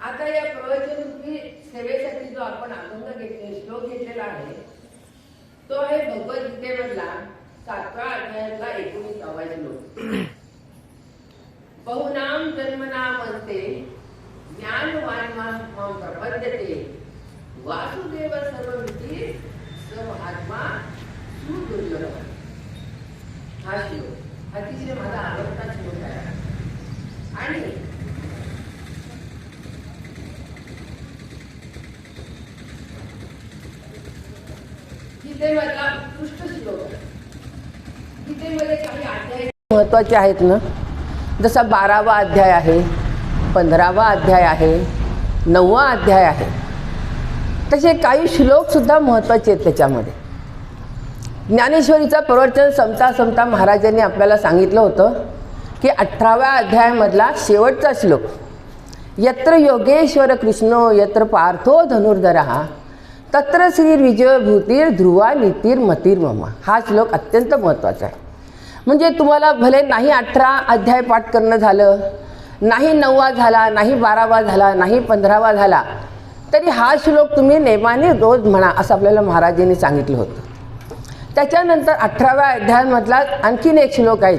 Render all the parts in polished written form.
आता या प्रवचनरूपी सेवेसाठी जो आपण श्लोक घेतलेला आहे तो आहे भगवद्गीतेमधला 7व्या अध्यायातला 19वा श्लोक. बहुनाम जन्मनामस्ते ज्ञानवान मां प्रपद्यते वासुदेव सर्वमिति स महात्मा सुदुर्लभ. हा श्लोक अतिशय माझा आवडता श्लोक आहे. आणि गीतेमधला उत्कृष्ट श्लोक आहे. गीतेमध्ये काही अध्याय महत्त्वाचे आहेत ना, जसा 12वा अध्याय आहे, 15वा अध्याय आहे, 9वा अध्याय आहे, तसे काही श्लोकसुद्धा महत्त्वाचे आहेत त्याच्यामध्ये. ज्ञानेश्वरीचं प्रवचन संपता महाराजांनी आपल्याला सांगितलं होतं की 18व्या अध्यायामधला शेवटचा श्लोक, यत्र योगेश्वर कृष्णो यत्र पार्थो धनुर्धरः तत्र श्री विजयभूतीर ध्रुवा नीतीर मतीर मम. हा श्लोक अत्यंत महत्त्वाचा आहे. म्हणजे तुम्हाला भले नाही 18 अध्याय पाठ करणं झालं, नाही 9वा झाला, नाही 12वा झाला, नाही 15वा झाला, तरी हा श्लोक तुम्ही नेमाने रोज म्हणा असं आपल्याला महाराजांनी सांगितलं होतं. त्याच्यानंतर 18व्या अध्यायामधला आणखीन एक श्लोक आहे,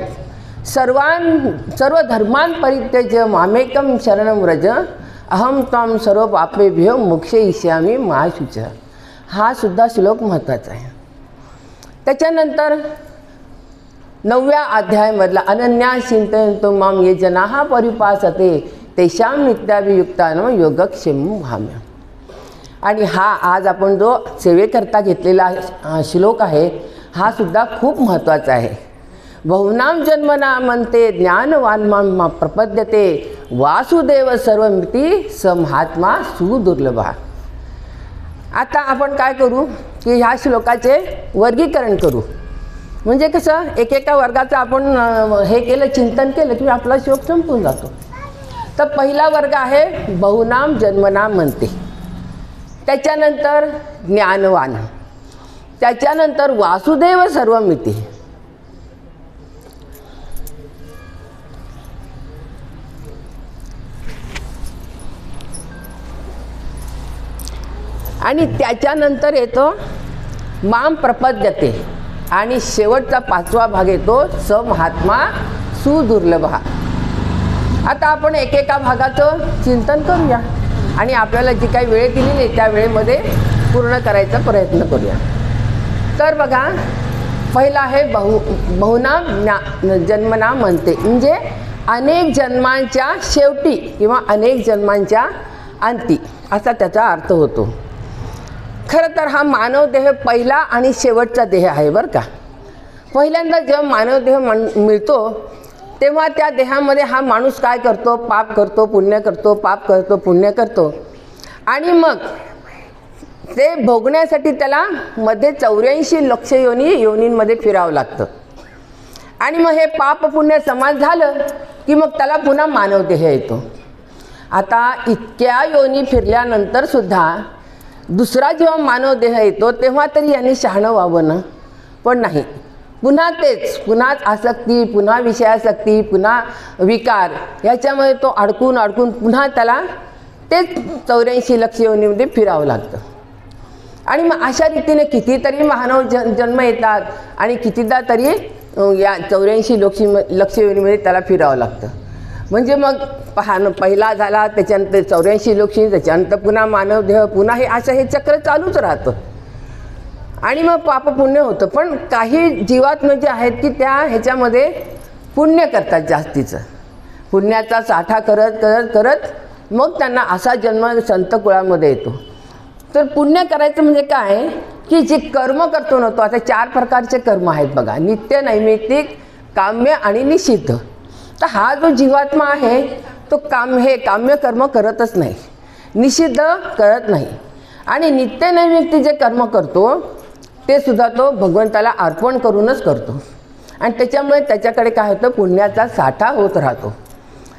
सर्व धर्मान परित्यज्य मामेकम शरणं व्रज अहम त्वां सर्व पापेभ्यो मोक्षयिष्यामि मा शुचः. हा सुद्धा श्लोक महत्त्वाचा आहे. त्याच्यानंतर 9व्या अध्यायामधला अनन्या चिंतयन्तो मां ये जनाः परिपासते तेषां नित्याभियुक्तानां योगक्षेमं वहाम्यहम्. आणि हा आज आपण जो सेवेकरता घेतलेला श्लोक आहे हा सुद्धा खूप महत्त्वाचा आहे. बहुनाम जन्मना म्हणते ज्ञानवान मां प्रपद्यते वासुदेव सर्वमिति स महात्मा सुदुर्लभ. आता आपण काय करू की ह्या श्लोकाचे वर्गीकरण करू. म्हणजे कसं एकेका वर्गाचं आपण हे केलं, चिंतन केलं की आपला श्लोक संपून जातो. तर पहिला वर्ग आहे बहुनाम जन्मनाम म्हणते, त्याच्यानंतर ज्ञानवान, त्याच्यानंतर वासुदेव सर्वमिति, आणि त्याच्यानंतर येतो माम प्रपद्यते, आणि शेवटचा 5वा भाग येतो स महात्मा सुदुर्लभ. आता आपण एकेका भागाचं चिंतन करूया आणि आपल्याला जी काही वेळ दिलेली आहे त्या वेळेमध्ये पूर्ण करायचा प्रयत्न करूया. तर बघा, पहिला आहे बहुनाम जन्मनाम म्हणते, म्हणजे अनेक जन्मांच्या शेवटी किंवा अनेक जन्मांच्या अंती असा त्याचा अर्थ होतो. खरं तर हा मानव देह पहिला आणि शेवटचा देह आहे बरं का. पहिल्यांदा जेव्हा मानव देह मिळतो तेव्हा त्या देहामध्ये हा माणूस काय करतो, पाप करतो, पुण्य करतो, पाप करतो, पुण्य करतो, आणि मग ते भोगण्यासाठी त्याला मध्ये 84 लक्ष योनींमध्ये फिरावं लागतं. आणि मग हे पाप पुण्य समान झालं की मग त्याला पुन्हा मानव देह येतो. आता इतक्या योनी फिरल्यानंतर सुद्धा दुसरा जेव्हा मानव देह येतो तेव्हा तरी यांनी शहाणं व्हावं ना, पण नाही, पुन्हा तेच, पुन्हाच आसक्ती, पुन्हा विषयासक्ती, पुन्हा विकार, याच्यामध्ये तो अडकून पुन्हा त्याला तेच 84 लक्ष योनीमध्ये फिरावं लागतं. आणि मग अशा रीतीने कितीतरी मानव जन्म येतात आणि कितीदा तरी या 84 लक्ष योनीमध्ये त्याला फिरावं लागतं. म्हणजे मग पहिला झाला, त्याच्यानंतर 84 लक्ष, त्याच्यानंतर पुन्हा मानव देह, पुन्हा हे असं हे चक्र चालूच राहतं. आणि मग पाप पुण्य होतं. पण काही जीवात्म जे आहेत की त्या ह्याच्यामध्ये पुण्य करतात, जास्तीचं पुण्याचा साठा करत मग त्यांना असा जन्म संत कुळामध्ये येतो. तर पुण्य करायचं म्हणजे काय की जे कर्म करतो ना तो, आता 4 प्रकारचे कर्म आहेत बघा, नित्य, नैमित्तिक, काम्य आणि निषिद्ध. तर हा जो जीवात्मा आहे तो काम्य कर्म करतच नाही, निषिद्ध करत नाही, आणि नित्य नैमित्तिक जे कर्म करतो ते सुद्धा तो भगवंताला अर्पण करूनच करतो. आणि त्याच्यामुळे त्याच्याकडे काय होतं, पुण्याचा साठा होत राहतो.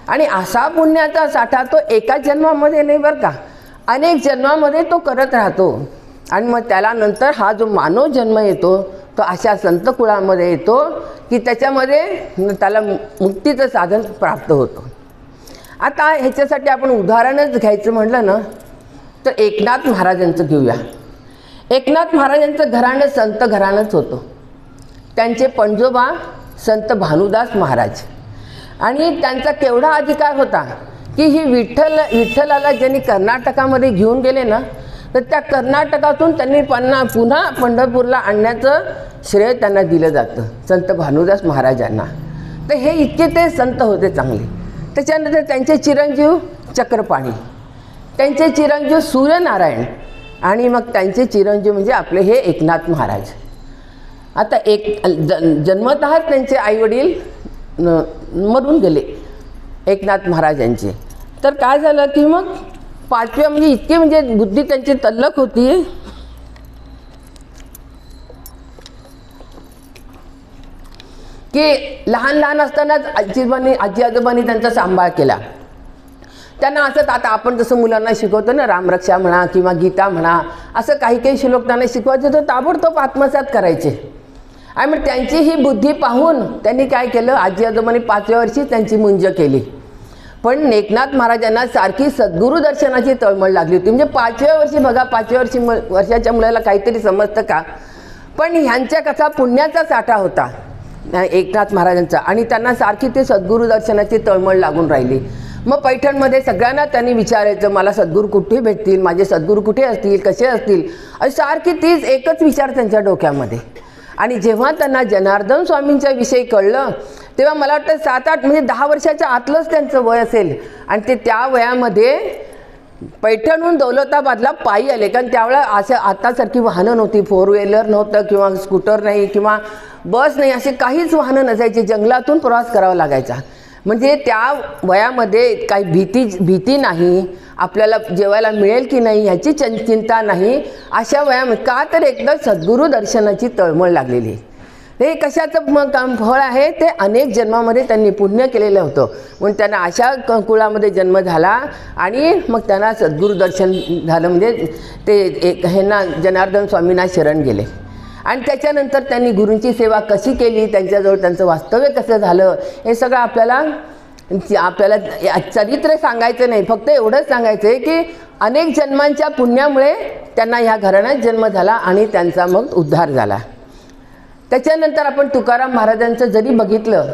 आणि असा पुण्याचा साठा तो एका जन्मामध्ये नाही बरं का, अनेक जन्मामध्ये तो करत राहतो. आणि मग त्याला नंतर हा जो मानव जन्म येतो तो अशा संत कुळामध्ये येतो की त्याच्यामध्ये त्याला मुक्तीचं साधन प्राप्त होतं. आता ह्याच्यासाठी आपण उदाहरणच घ्यायचं म्हटलं ना तर एकनाथ महाराजांचं घेऊया. एकनाथ महाराजांचं घराणं संत घराणंच होतं. त्यांचे पणजोबा संत भानुदास महाराज, आणि त्यांचा केवढा अधिकार होता की ही विठ्ठलाला ज्यांनी कर्नाटकामध्ये घेऊन गेले ना तर त्या कर्नाटकातून त्यांनी पुन्हा पंढरपूरला आणण्याचं श्रेय त्यांना दिलं जातं संत भानुदास महाराजांना. तर हे इतके ते संत होते चांगले. त्याच्यानंतर त्यांचे चिरंजीव चक्रपाणी, त्यांचे चिरंजीव सूर्यनारायण, आणि मग त्यांचे चिरंजीव म्हणजे आपले हे एकनाथ महाराज. आता जन्मतःच त्यांचे आईवडील मरून गेले एकनाथ महाराजांचे. तर काय झालं की मग पाचव्या म्हणजे इतके म्हणजे बुद्धी त्यांची तल्लख होती की लहान असतानाच आजी आजोबांनी त्यांचा सांभाळ केला. त्यांना असंच आता आपण जसं मुलांना शिकवतो ना रामरक्षा म्हणा किंवा गीता म्हणा, असं काही श्लोक त्यांना शिकवायचे तर ताबडतोब आत्मसात करायचे. आणि मग त्यांची ही बुद्धी पाहून त्यांनी काय केलं, आजी आजोबांनी 5व्या वर्षी त्यांची मुंज केली. पण एकनाथ महाराजांना सारखी सद्गुरू दर्शनाची तळमळ लागली होती. म्हणजे 5व्या वर्षी बघा, 5व्या वर्षाच्या मुलाला काहीतरी समजतं का? पण ह्यांच्या कसा पुण्याचा साठा होता एकनाथ महाराजांचा, आणि त्यांना सारखी ते सद्गुरू दर्शनाची तळमळ लागून राहिली. मग पैठणमध्ये सगळ्यांना त्यांनी विचारायचं, मला सद्गुरू कुठे भेटतील, माझे सद्गुरू कुठे असतील, कसे असतील, आणि सारखी तीच एकच विचार त्यांच्या डोक्यामध्ये. आणि जेव्हा त्यांना जनार्दन स्वामींच्या विषयी कळलं तेव्हा मला वाटतं 7-8 म्हणजे 10 वर्षाच्या आतलंच त्यांचं वय असेल, आणि ते त्या वयामध्ये पैठणहून दौलताबादला पायी आले. कारण त्यावेळेला असं आतासारखी वाहनं नव्हती, 4 व्हीलर नव्हतं किंवा स्कूटर नाही किंवा बस नाही, असे काहीच वाहनं नसायची. जंगलातून प्रवास करावा लागायचा. म्हणजे त्या वयामध्ये काही भीती नाही, आपल्याला जेवायला मिळेल की नाही ह्याची चिंता नाही. अशा वयामध्ये का तर एकदम सद्गुरू दर्शनाची तळमळ लागलेली. हे कशाचं फळ आहे, ते अनेक जन्मामध्ये त्यांनी पुण्य केलेलं होतं. म्हणून त्यांना अशा कुळामध्ये जन्म झाला आणि मग त्यांना सद्गुरू दर्शन झालं. म्हणजे ते ह्यांना जनार्दन स्वामींना शरण गेले. आणि त्याच्यानंतर त्यांनी गुरूंची सेवा कशी केली, त्यांच्याजवळ त्यांचं वास्तव्य कसं झालं, हे सगळं आपल्याला चरित्र सांगायचं नाही. फक्त एवढंच सांगायचं आहे की अनेक जन्मांच्या पुण्यामुळे त्यांना ह्या घराण्यात जन्म झाला आणि त्यांचा मग उद्धार झाला. त्याच्यानंतर आपण तुकाराम महाराजांचं जरी बघितलं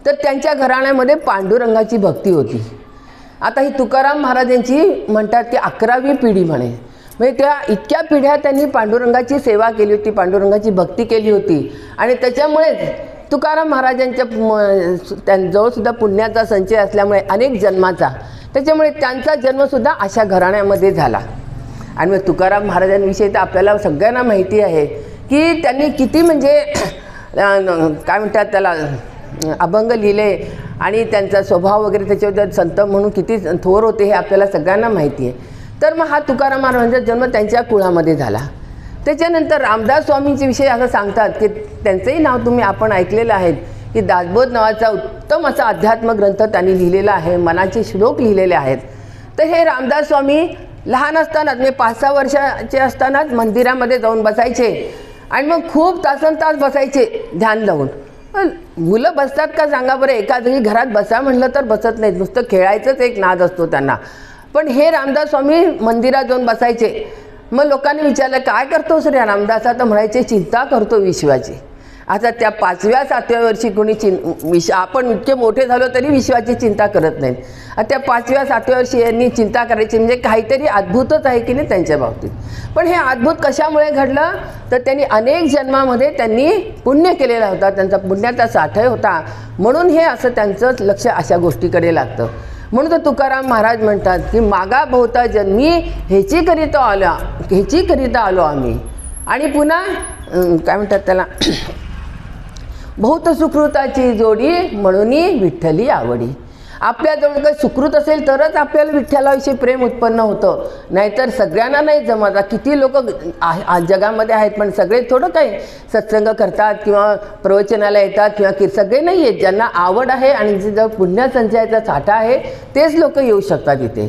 तर त्यांच्या घराण्यामध्ये पांडुरंगाची भक्ती होती. आता ही तुकाराम महाराजांची म्हणतात की 11वी पिढी म्हणे. म्हणजे त्या इतक्या पिढ्या त्यांनी पांडुरंगाची सेवा केली होती, पांडुरंगाची भक्ती केली होती. आणि त्याच्यामुळेच तुकाराम महाराजांच्या त्यांजवळसुद्धा पुण्याचा संचय असल्यामुळे अनेक जन्माचा, त्याच्यामुळे त्यांचा जन्मसुद्धा अशा घराण्यामध्ये झाला. आणि मग तुकाराम महाराजांविषयी तर आपल्याला सगळ्यांना माहिती आहे की त्यांनी किती म्हणजे काय म्हणतात त्याला अभंग लिहिले, आणि त्यांचा स्वभाव वगैरे त्याच्याबद्दल संत म्हणून किती थोर होते हे आपल्याला सगळ्यांना माहिती आहे. तर मग हा तुकाराम महाराजांचा जन्म त्यांच्या कुळामध्ये झाला. त्याच्यानंतर रामदास स्वामींचे विषयी असं सांगतात की त्यांचंही नाव आपण ऐकलेलं आहे की दासबोध नावाचा उत्तम असा अध्यात्म ग्रंथ त्यांनी लिहिलेला आहे, मनाचे श्लोक लिहिलेले आहेत. तर हे रामदास स्वामी लहान असतानाच म्हणजे 5-6 वर्षाचे असतानाच मंदिरामध्ये जाऊन बसायचे आणि मग खूप तासनतास बसायचे ध्यान लावून. मुलं बसतात का सांगा बरं, एका जागी घरात बसा म्हटलं तर बसत नाहीत, नुसतं खेळायचंच एक नाद असतो त्यांना. पण हे रामदास स्वामी मंदिरात जाऊन बसायचे. मग लोकांनी विचारलं काय करतोस रे रामदास? तर म्हणायचे चिंता करतो विश्वाची. आता त्या 5व्या-7व्या वर्षी कोणी आपण इतके मोठे झालो तरी विश्वाची चिंता करत नाहीत. त्या 5व्या-7व्या वर्षी यांनी चिंता करायची म्हणजे काहीतरी अद्भुतच आहे की नाही त्यांच्या बाबतीत. पण हे अद्भुत कशामुळे घडलं तर त्यांनी अनेक जन्मामध्ये त्यांनी पुण्य केलेला होता, त्यांचा पुण्याचा साठा होता, म्हणून हे असं त्यांचं लक्ष अशा गोष्टीकडे लागतं. म्हणून तर तुकाराम महाराज म्हणतात की मागा बहुता जन्मी ह्याची करिता आलो आम्ही. आणि पुन्हा काय म्हणतात त्याला, बहुत सुकृताची जोडी म्हणून विठ्ठली आवडी. आपल्याजवळ काही सुकृत असेल तरच आपल्याला विठ्ठलाविषयी प्रेम उत्पन्न होतं, नाहीतर सगळ्यांना नाही जमत. किती लोक जगामध्ये आहेत पण सगळे थोडं काही सत्संग करतात किंवा प्रवचनाला येतात किंवा सगळे नाही आहेत. ज्यांना आवड आहे आणि जर पुण्य संचयाचा साठा आहे तेच लोक येऊ शकतात इथे.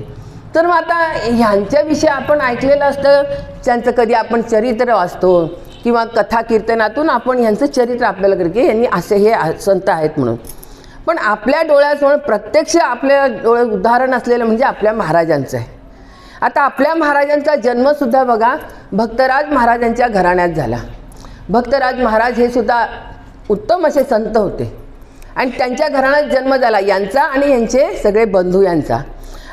तर मग आता ह्यांच्याविषयी आपण ऐकलेलं असतं, त्यांचं कधी आपण चरित्र वाचतो किंवा कथा कीर्तनातून आपण ह्यांचं चरित्र आपल्याला करतो की यांनी असे हे संत आहेत म्हणून. पण आपल्या डोळ्यासमोर प्रत्यक्ष आपल्या डोळे उदाहरण असलेलं म्हणजे आपल्या महाराजांचं आहे. आता आपल्या महाराजांचा जन्मसुद्धा बघा भक्तराज महाराजांच्या घराण्यात झाला. भक्तराज महाराज हे सुद्धा उत्तम असे संत होते आणि त्यांच्या घराण्यात जन्म झाला यांचा आणि यांचे सगळे बंधू यांचा.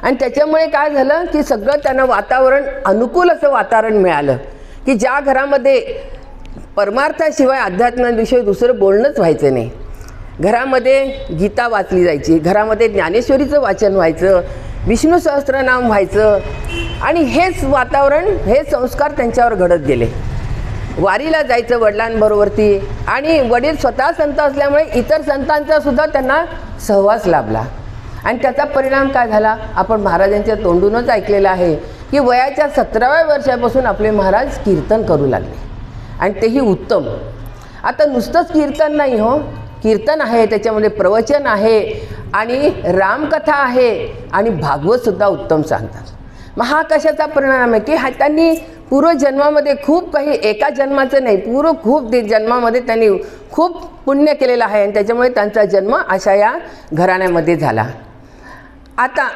आणि त्याच्यामुळे काय झालं की सगळं त्यांना वातावरण अनुकूल असं वातावरण मिळालं की ज्या घरामध्ये परमार्थाशिवाय अध्यात्माविषयी दुसरं बोलणंच व्हायचं नाही. घरामध्ये गीता वाचली जायची, घरामध्ये ज्ञानेश्वरीचं वाचन व्हायचं, विष्णू सहस्त्रनाम व्हायचं आणि हेच वातावरण, हे संस्कार त्यांच्यावर घडत गेले. वारीला जायचं वडिलांबरोबरती आणि वडील स्वतः संत असल्यामुळे इतर संतांचा सुद्धा त्यांना सहवास लाभला. आणि त्याचा परिणाम काय झाला आपण महाराजांच्या तोंडूनच ऐकलेला आहे की वयाच्या 17व्या वर्षापासून आपले महाराज कीर्तन करू लागले आणि तेही उत्तम. आता नुसतंच कीर्तन नाही हो, कीर्तन आहे, त्याच्यामध्ये प्रवचन आहे आणि रामकथा आहे आणि भागवतसुद्धा उत्तम सांगतात. मग हा कशाचा परिणाम आहे की त्यांनी पूर्वजन्मामध्ये खूप काही, एका जन्माचं नाही, खूप जन्मामध्ये त्यांनी खूप पुण्य केलेलं आहे आणि त्याच्यामुळे त्यांचा जन्म अशा या घराण्यामध्ये झाला. आता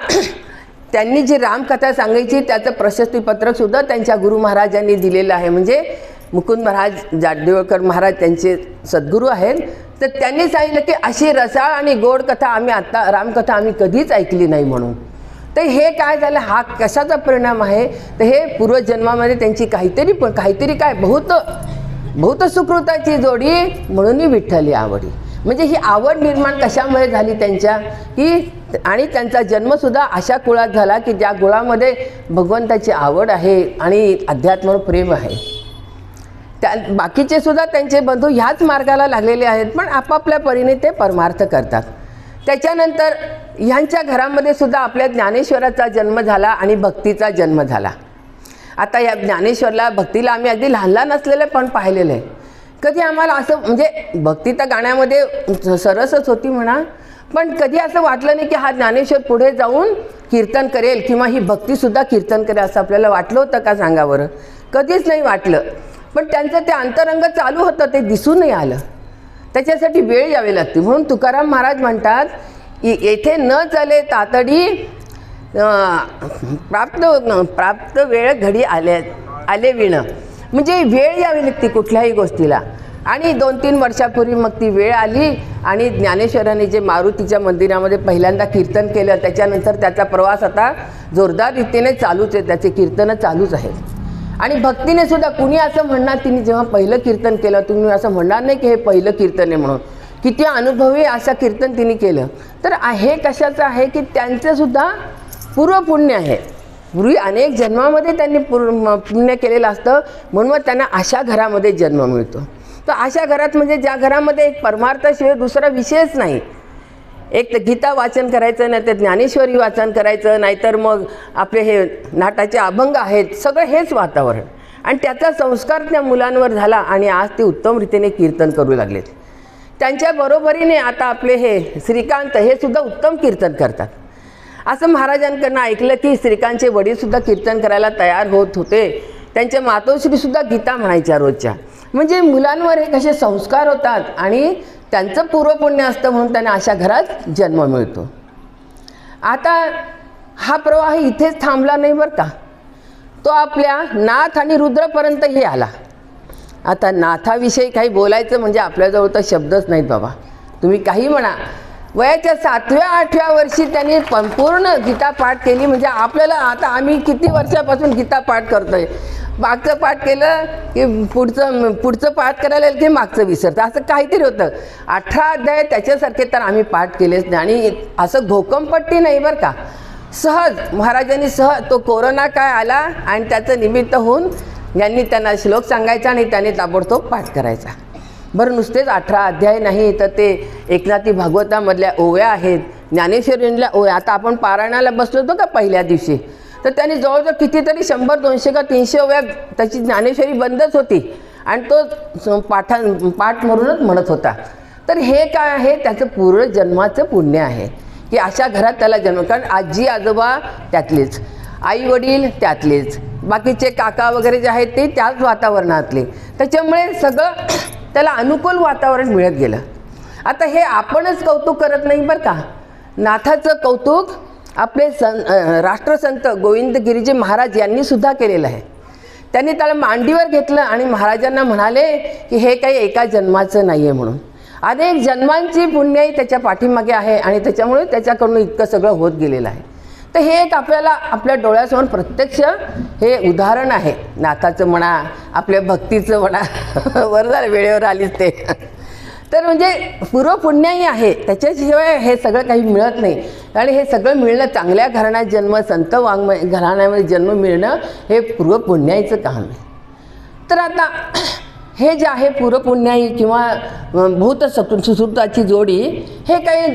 त्यांनी जी रामकथा सांगायची त्याचं प्रशस्तीपत्रकसुद्धा त्यांच्या गुरु महाराजांनी दिलेलं आहे. म्हणजे मुकुंद महाराज जाडदेवळकर महाराज त्यांचे सद्गुरू आहेत. तर त्यांनी सांगितलं की अशी रसाळ आणि गोड कथा आम्ही आता, रामकथा आम्ही कधीच ऐकली नाही म्हणून. तर हे काय झालं, हा कशाचा परिणाम आहे तर हे पूर्वजन्मामध्ये त्यांची काहीतरी काय बहुत सुकृताची जोडी म्हणून विठ्ठली आवडी. म्हणजे ही आवड निर्माण कशामुळे झाली त्यांच्या की, आणि त्यांचा जन्मसुद्धा अशा कुळात झाला की ज्या कुळामध्ये भगवंताची आवड आहे आणि अध्यात्मावर प्रेम आहे. त्या बाकीचे सुद्धा त्यांचे बंधू ह्याच मार्गाला लागलेले आहेत पण आपापल्या परीने ते परमार्थ करतात. त्याच्यानंतर ह्यांच्या घरामध्ये सुद्धा आपल्या ज्ञानेश्वराचा जन्म झाला आणि भक्तीचा जन्म झाला. आता या ज्ञानेश्वरला भक्तीला आम्ही अगदी लहान असलेलं पण पाहिलेलं आहे. कधी आम्हाला असं म्हणजे भक्ती तर गाण्यामध्ये सरसच होती म्हणा, पण कधी असं वाटलं नाही की हा ज्ञानेश्वर पुढे जाऊन कीर्तन करेल किंवा ही भक्तीसुद्धा कीर्तन करेल असं आपल्याला वाटलं होतं का सांगा बरं? कधीच नाही वाटलं. पण त्यांचं ते अंतरंग चालू होतं, ते दिसून नाही आलं. त्याच्यासाठी वेळ यावी लागते. म्हणून तुकाराम महाराज म्हणतात येथे न चले तातडी प्राप्त वेळ घडी आले विण. म्हणजे वेळ यावी लागते कुठल्याही गोष्टीला. आणि 2-3 वर्षापूर्वी मग ती वेळ आली आणि ज्ञानेश्वरांनी जे मारुतीच्या मंदिरामध्ये पहिल्यांदा कीर्तन केलं त्याच्यानंतर त्याचा प्रवास आता जोरदार रीतीने चालूच आहे, त्याचे कीर्तनं चालूच आहेत. आणि भक्तीने सुद्धा कुणी असं म्हणणार, तिने जेव्हा पहिलं कीर्तन केलं तुम्ही असं म्हणणार नाही की हे पहिलं कीर्तन आहे म्हणून. किती अनुभवी असं कीर्तन तिने केलं. तर हे कशाचं आहे की त्यांचं सुद्धा पूर्वपुण्य आहे. पूर्वी अनेक जन्मामध्ये त्यांनी पुण्य केलेलं असतं म्हणून त्यांना अशा घरामध्ये जन्म मिळतो. तर अशा घरात म्हणजे ज्या घरामध्ये एक परमार्थाशिवाय दुसरा विषयच नाही, एक तर गीता वाचन करायचं, नाही तर ज्ञानेश्वरी वाचन करायचं, नाहीतर मग आपले हे नाटाचे अभंग आहेत, सगळं हेच वातावरण. आणि त्याचा संस्कार त्या मुलांवर झाला आणि आज ते उत्तम रीतीने कीर्तन करू लागलेत. त्यांच्या बरोबरीने आता आपले हे श्रीकांत हे सुद्धा उत्तम कीर्तन करतात. असं महाराजांकडनं ऐकलं की श्रीकांतचे वडीलसुद्धा कीर्तन करायला तयार होत होते. त्यांच्या मातोश्रीसुद्धा गीता म्हणायच्या रोजच्या. म्हणजे मुलांवर हे कसे संस्कार होतात आणि त्यांचं पूर्वपुण्य असतं म्हणून त्यांना अशा घरात जन्म मिळतो. आता हा प्रवाह इथेच थांबला नाही बरं का, तो आपल्या नाथ आणि रुद्रपर्यंतही आला. आता नाथाविषयी काही बोलायचं म्हणजे आपल्याजवळ तर शब्दच नाहीत बाबा, तुम्ही काही म्हणा. वयाच्या 7व्या-8व्या वर्षी त्यांनी संपूर्ण गीता पाठ केली. म्हणजे आपल्याला आता आम्ही किती वर्षापासून गीता पाठ करतोय, मागचं पाठ केलं की पुढचं पाठ करायला की मागचं विसरतं, असं काहीतरी होतं. 18 अध्याय त्याच्यासारखे तर आम्ही पाठ केलेच नाही. आणि असं घोकमपट्टी नाही बरं का, सहज महाराजांनी तो कोरोना काय आला आणि त्याचं निमित्त होऊन यांनी त्यांना श्लोक सांगायचा आणि त्यांनी ताबडतोब पाठ करायचा. बरं नुसतेच 18 अध्याय नाही तर ते एकनाथी भागवतामधल्या ओव्या आहेत, ज्ञानेश्वरींतल्या ओव्या. आता आपण पारायणाला बसलो होतो का पहिल्या दिवशी, तर त्यांनी जवळजवळ कितीतरी 100, 200 का 300 ओव्या त्याची ज्ञानेश्वरी बंदच होती आणि तो पाठ म्हणूनच म्हणत होता. तर हे काय आहे, त्याचं पूर्ण जन्माचं पुण्य आहे की अशा घरात त्याला जन्म. कारण आजी आजोबा त्यातलेच, आई वडील त्यातलेच, बाकीचे काका वगैरे जे आहेत ते त्याच वातावरणातले. त्याच्यामुळे सगळं त्याला अनुकूल वातावरण मिळत गेलं. आता हे आपणच कौतुक करत नाही बरं का, नाथाचं कौतुक आपले राष्ट्रसंत गोविंदगिरीजी महाराज यांनी सुद्धा केलेलं आहे. त्यांनी त्याला मांडीवर घेतलं आणि महाराजांना म्हणाले की हे काही एका जन्माचं नाही आहे म्हणून, अनेक जन्मांची पुण्याई त्याच्या पाठीमागे आहे आणि त्याच्यामुळे त्याच्याकडून इतकं सगळं होत गेलेलं आहे. तर हे एक आपल्याला आपल्या डोळ्यासमोर प्रत्यक्ष हे उदाहरण आहे. नाथाचं म्हणा, आपल्या भक्तीचं म्हणा, बरं झालं वेळेवर आलीच ते. तर म्हणजे पूर्वपुण्याई आहे, त्याच्याशिवाय हे सगळं काही मिळत नाही. आणि हे सगळं मिळणं, चांगल्या घराण्यात जन्म, संत वाङ्मय घराण्यामध्ये जन्म मिळणं हे पूर्वपुण्याईचं काम आहे. तर आता हे जे आहे पूर्वपुण्याई किंवा भूत सुसुप्ताची जोडी, हे काही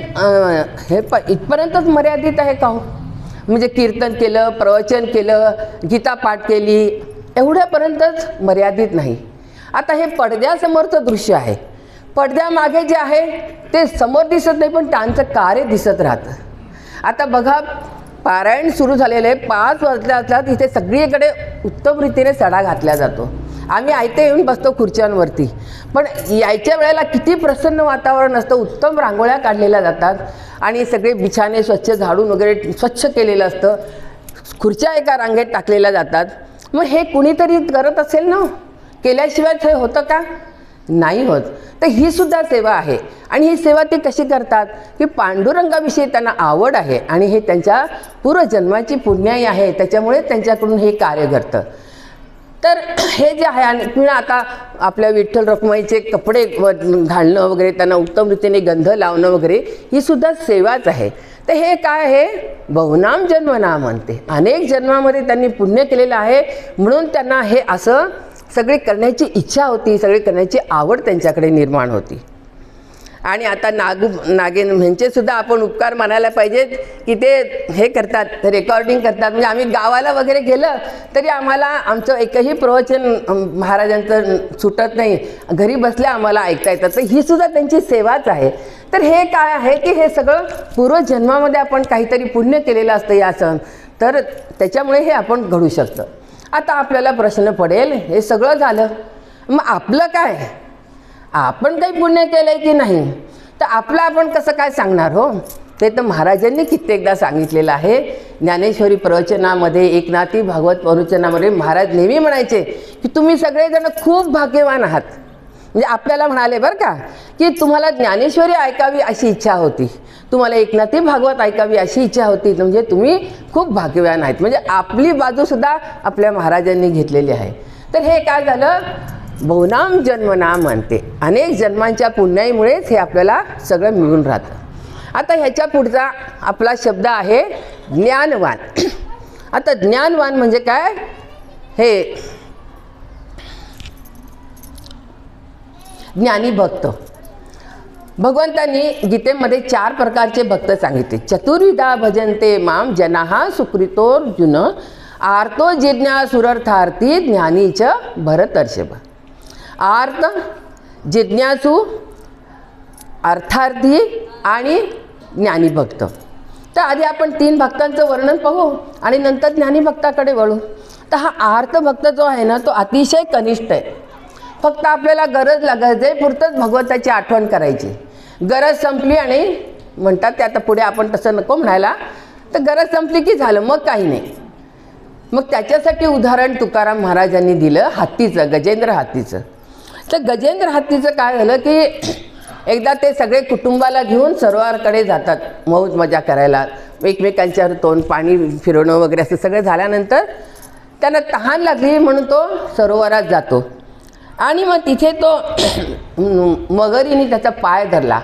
हे इथपर्यंतच मर्यादित आहे का हो? म्हणजे कीर्तन केलं, प्रवचन केलं, गीता पाठ केली, एवढ्यापर्यंतच मर्यादित नाही. आता हे पडद्यासमोरचं दृश्य आहे. पडद्यामागे जे आहे ते समोर दिसत नाही, पण त्यांचं कार्य दिसत राहतं. आता बघा, पारायण सुरू झालेलं आहे, 5 वाजल्यात इथे सगळीकडे उत्तम रीतीने सडा घातला जातो. आम्ही आयते येऊन बसतो खुर्च्यांवरती, पण यायच्या वेळेला किती प्रसन्न वातावरण असतं. उत्तम रांगोळ्या काढलेल्या जातात आणि सगळे बिछाने स्वच्छ झाडून वगैरे स्वच्छ केलेलं असतं. खुर्च्या एका रांगेत टाकलेल्या जातात. मग हे कुणीतरी करत असेल ना, केल्याशिवाय हे होतं का? नाही होत. तर ही सुद्धा सेवा आहे. आणि ही सेवा ती कशी करतात की पांडुरंगाविषयी त्यांना आवड आहे आणि हे त्यांच्या पूर्वजन्माची पुण्याई आहे, त्याच्यामुळे त्यांच्याकडून हे कार्य घडतं. तर हे जे आहे, आणि आता आपल्या विठ्ठल रखुमाईचे कपडे घालणं वगैरे, त्यांना उत्तम रीतीने गंध लावणं वगैरे, ही सुद्धा सेवाच आहे. तर हे काय आहे? बहुनाम जन्मनाम म्हणते. अनेक जन्मामध्ये त्यांनी पुण्य केलेलं आहे, म्हणून त्यांना हे असं सगळे करण्याची इच्छा होती, सगळे करण्याची आवड त्यांच्याकडे निर्माण होती. आणि आता नागेन ह्यांचे सुद्धा आपण उपकार मानायला पाहिजेत की ते हे करतात, रेकॉर्डिंग करतात. म्हणजे आम्ही गावाला वगैरे गेलं तरी आम्हाला आमचं एकही प्रवचन महाराजांचं सुटत नाही, घरी बसल्या आम्हाला ऐकता येतं. तर ही सुद्धा त्यांची सेवाच आहे. तर हे काय आहे की हे सगळं पूर्वजन्मामध्ये आपण काहीतरी पुण्य केलेलं असतं या सण, तर त्याच्यामुळे हे आपण घडू शकतं. आता आपल्याला प्रश्न पडेल, हे सगळं झालं, मग आपलं काय? आपण काही पुण्य केलंय की नाही? तर आपलं आपण कसं काय सांगणार हो? ते तर महाराजांनी कित्येकदा सांगितलेलं आहे. ज्ञानेश्वरी प्रवचनामध्ये, एकनाथी भागवत प्रवचनामध्ये महाराज नेहमी म्हणायचे की तुम्ही सगळेजण खूप भाग्यवान आहात. म्हणजे आपल्याला म्हणाले बरं का की तुम्हाला ज्ञानेश्वरी ऐकावी अशी इच्छा होती, तुम्हाला एकनाथी भागवत ऐकावी अशी इच्छा होती, म्हणजे तुम्ही खूप भाग्यवान आहेत. म्हणजे आपली बाजूसुद्धा आपल्या महाराजांनी घेतलेली आहे. तर हे काय झालं? बहुनाम जन्मनाम म्हणते. अनेक जन्मांच्या पुण्याईमुळेच हे आपल्याला सगळं मिळून राहतं. आता ह्याच्या पुढचा आपला शब्द आहे ज्ञानवान. आता ज्ञानवान म्हणजे काय? हे ज्ञानी भक्त. भगवंतांनी गीतेमध्ये 4 प्रकारचे भक्त सांगितले. चतुर्विधा भजन्ते माम जनाः सुकृतोर्जुन आर्तो जिज्ञासुरर्थार्थी ज्ञानीच भरतर्षभ. आर्त, जिज्ञासू, अर्थार्थी आणि ज्ञानी भक्त. तर आधी आपण 3 भक्तांचं वर्णन पाहू आणि नंतर ज्ञानी भक्ताकडे वळू. तर हा आर्त भक्त जो आहे ना, तो अतिशय कनिष्ठ आहे. फक्त आपल्याला गरजे पुरतंच भगवंताची आठवण करायची. गरज संपली आणि म्हणतात ते, आता पुढे आपण तसं नको म्हणायला, तर गरज संपली की झालं, मग काही नाही. मग त्याच्यासाठी उदाहरण तुकाराम महाराजांनी दिलं हत्तीचं, गजेंद्र हत्तीचं. तर गजेंद्र हत्तीचं काय झालं की एकदा ते सगळे कुटुंबाला घेऊन सरोवराकडे जातात मौज मजा करायला, एकमेकांच्यावर तोंड पाणी फिरवणं वगैरे असं सगळं झाल्यानंतर त्यांना तहान लागली म्हणून तो सरोवरात जातो. आणि मग तिथे तो मगरीने त्याचा पाय धरला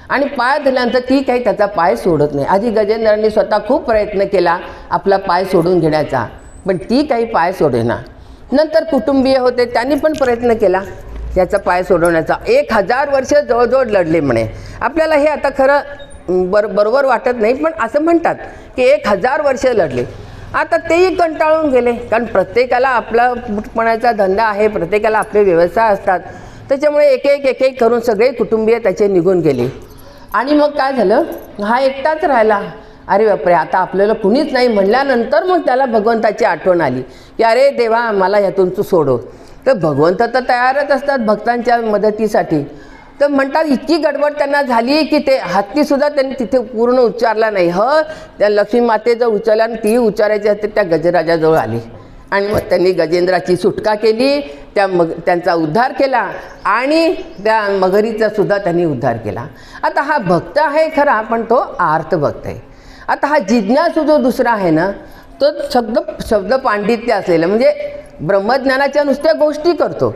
आणि पाय धरल्यानंतर ती काही त्याचा पाय सोडत नाही. आधी गजेंद्रांनी स्वतः खूप प्रयत्न केला आपला पाय सोडून घेण्याचा, पण ती काही पाय सोडेना. नंतर कुटुंबीय होते, त्यांनी पण प्रयत्न केला त्याचा पाय सोडवण्याचा. 1000 वर्ष जवळजवळ लढले म्हणे. आपल्याला हे आता खरं बरोबर वाटत नाही, पण असं म्हणतात की 1000 वर्ष लढले. आता तेही कंटाळून गेले, कारण प्रत्येकाला आपला पुटपणाचा धंदा आहे, प्रत्येकाला आपले व्यवसाय असतात. त्याच्यामुळे एक एक करून सगळे कुटुंबीय त्याचे निघून गेले. आणि मग काय झालं, हा एकटाच राहिला. अरे बापरे, आता आपल्याला कुणीच नाही म्हणल्यानंतर मग त्याला भगवंताची आठवण आली की अरे देवा, मला ह्यातून तू सोडव. तर भगवंत तर तयारच असतात भक्तांच्या मदतीसाठी. तर म्हणतात इतकी गडबड त्यांना झाली की ते हत्तीसुद्धा त्यांनी तिथे पूर्ण उच्चारला नाही. त्या लक्ष्मी मातेजवळ उचलला आणि तीही उच्चारायची हत्ती त्या गजराजाजवळ आली आणि मग त्यांनी गजेंद्राची सुटका केली, त्यांचा उद्धार केला आणि त्या मगरीचा सुद्धा त्यांनी उद्धार केला. आता हा भक्त आहे खरा, पण तो आर्त भक्त आहे. आता हा जिज्ञासू जो दुसरा आहे ना, तो शब्द पांडित्य असलेला, म्हणजे ब्रह्मज्ञानाच्या नुसत्या गोष्टी करतो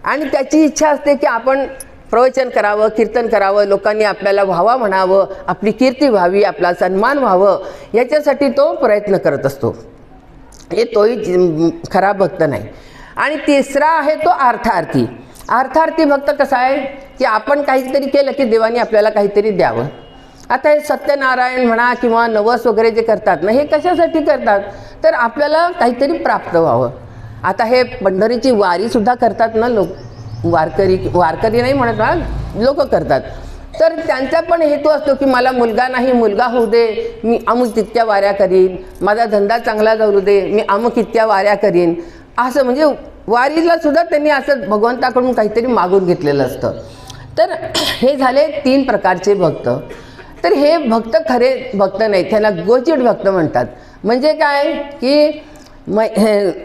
आणि त्याची इच्छा असते की आपण प्रवचन करावं, कीर्तन करावं, लोकांनी आपल्याला व्हावा म्हणावं, आपली कीर्ती व्हावी, आपला सन्मान व्हावं, याच्यासाठी तो प्रयत्न करत असतो. हे तोही खरा भक्त नाही. आणि तिसरा आहे तो अर्थार्थी. अर्थार्थी भक्त कसा आहे की आपण काहीतरी केलं की देवाने आपल्याला काहीतरी द्यावं. आता हे सत्यनारायण म्हणा किंवा नवस वगैरे जे करतात ना, हे कशासाठी करतात तर आपल्याला काहीतरी प्राप्त व्हावं. आता हे पंढरीची वारीसुद्धा करतात ना लोक, वारकरी नाही म्हणत ना, लोक करतात. तर त्यांचा पण हेतू असतो की मला मुलगा नाही, मुलगा होऊ दे, मी अमुक तितक्या वाऱ्या करीन, माझा धंदा चांगला जाऊ दे, मी अमुक इतक्या वाऱ्या करीन, असं म्हणजे वारीला सुद्धा त्यांनी असं भगवंताकडून काहीतरी मागून घेतलेलं असतं. तर हे झाले 3 प्रकारचे भक्त. तर हे भक्त खरे भक्त नाही, त्याला गोचिड भक्त म्हणतात. म्हणजे काय की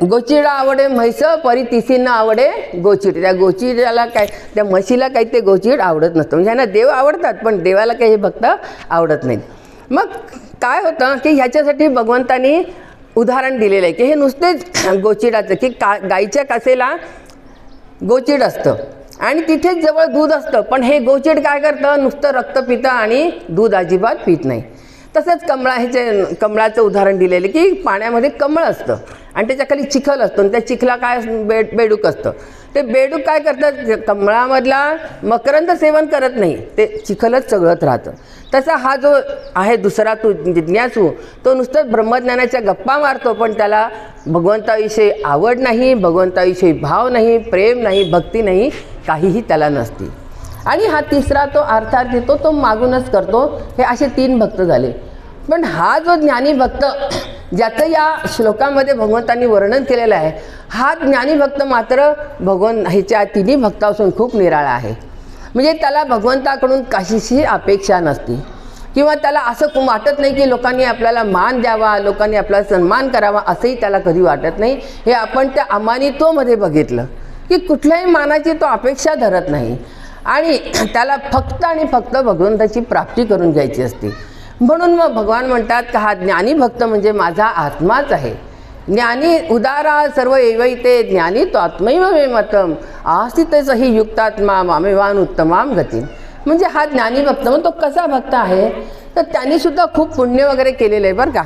गोचिडा आवडे म्हैस परी तिसींना आवडे गोचिड. त्या गोचिडाला काय, त्या म्हशीला काही ते गोचिड आवडत नसतं. म्हणजे ह्यांना देव आवडतात पण देवाला काही हे भक्त आवडत नाहीत. मग काय होतं की ह्याच्यासाठी भगवंतानी उदाहरण दिलेलं आहे की हे नुसतेच गोचिडाचं की गाईच्या कासेला गोचिड असतं आणि तिथेच जवळ दूध असतं, पण हे गोचिड काय करतं, नुसतं रक्त पितं आणि दूध अजिबात पित नाही. तसंच कमळाचं उदाहरण दिलेलं की पाण्यामध्ये कमळ असतं आणि त्याच्याखाली चिखल असतो आणि त्या चिखला काय बेडूक असतं. ते बेडूक काय करतात, कमळामधला मकरंद सेवन करत नाही, ते चिखलच चघळत राहतं. तसा हा जो आहे दुसरा तो जिज्ञासू, तो नुसतंच ब्रह्मज्ञानाच्या गप्पा मारतो, पण त्याला भगवंताविषयी आवड नाही, भगवंताविषयी भाव नाही, प्रेम नाही, भक्ती नाही, काहीही त्याला नसते. आणि हा तिसरा तो अर्थार्थी, तो मागूनच करतो. हे असे 3 भक्त झाले. पण हा जो ज्ञानी भक्त ज्याचं या श्लोकामध्ये भगवंतांनी वर्णन केलेलं आहे, हा ज्ञानी भक्त मात्र ह्याच्या 3 भक्तापासून खूप निराळा आहे. म्हणजे त्याला भगवंताकडून काहीशी अपेक्षा नसते किंवा त्याला असं वाटत नाही की लोकांनी आपल्याला मान द्यावा, लोकांनी आपला सन्मान करावा, असंही त्याला कधी वाटत नाही. हे आपण त्या अमानित्वामध्ये बघितलं की कुठल्याही मानाची तो अपेक्षा धरत नाही आणि त्याला फक्त आणि फक्त भगवंताची प्राप्ती करून घ्यायची असते. म्हणून मग भगवान म्हणतात की हा ज्ञानी भक्त म्हणजे माझा आत्माच आहे. ज्ञानी उदारा सर्व एवैते ज्ञानी तो आत्मैव मे मतम आस्तितसहि युक्तात्मा मामेवान उत्तमाम गती. म्हणजे हा ज्ञानी भक्त, मग तो कसा भक्त आहे तर त्यांनी सुद्धा खूप पुण्य वगैरे केलेलं आहे बरं का.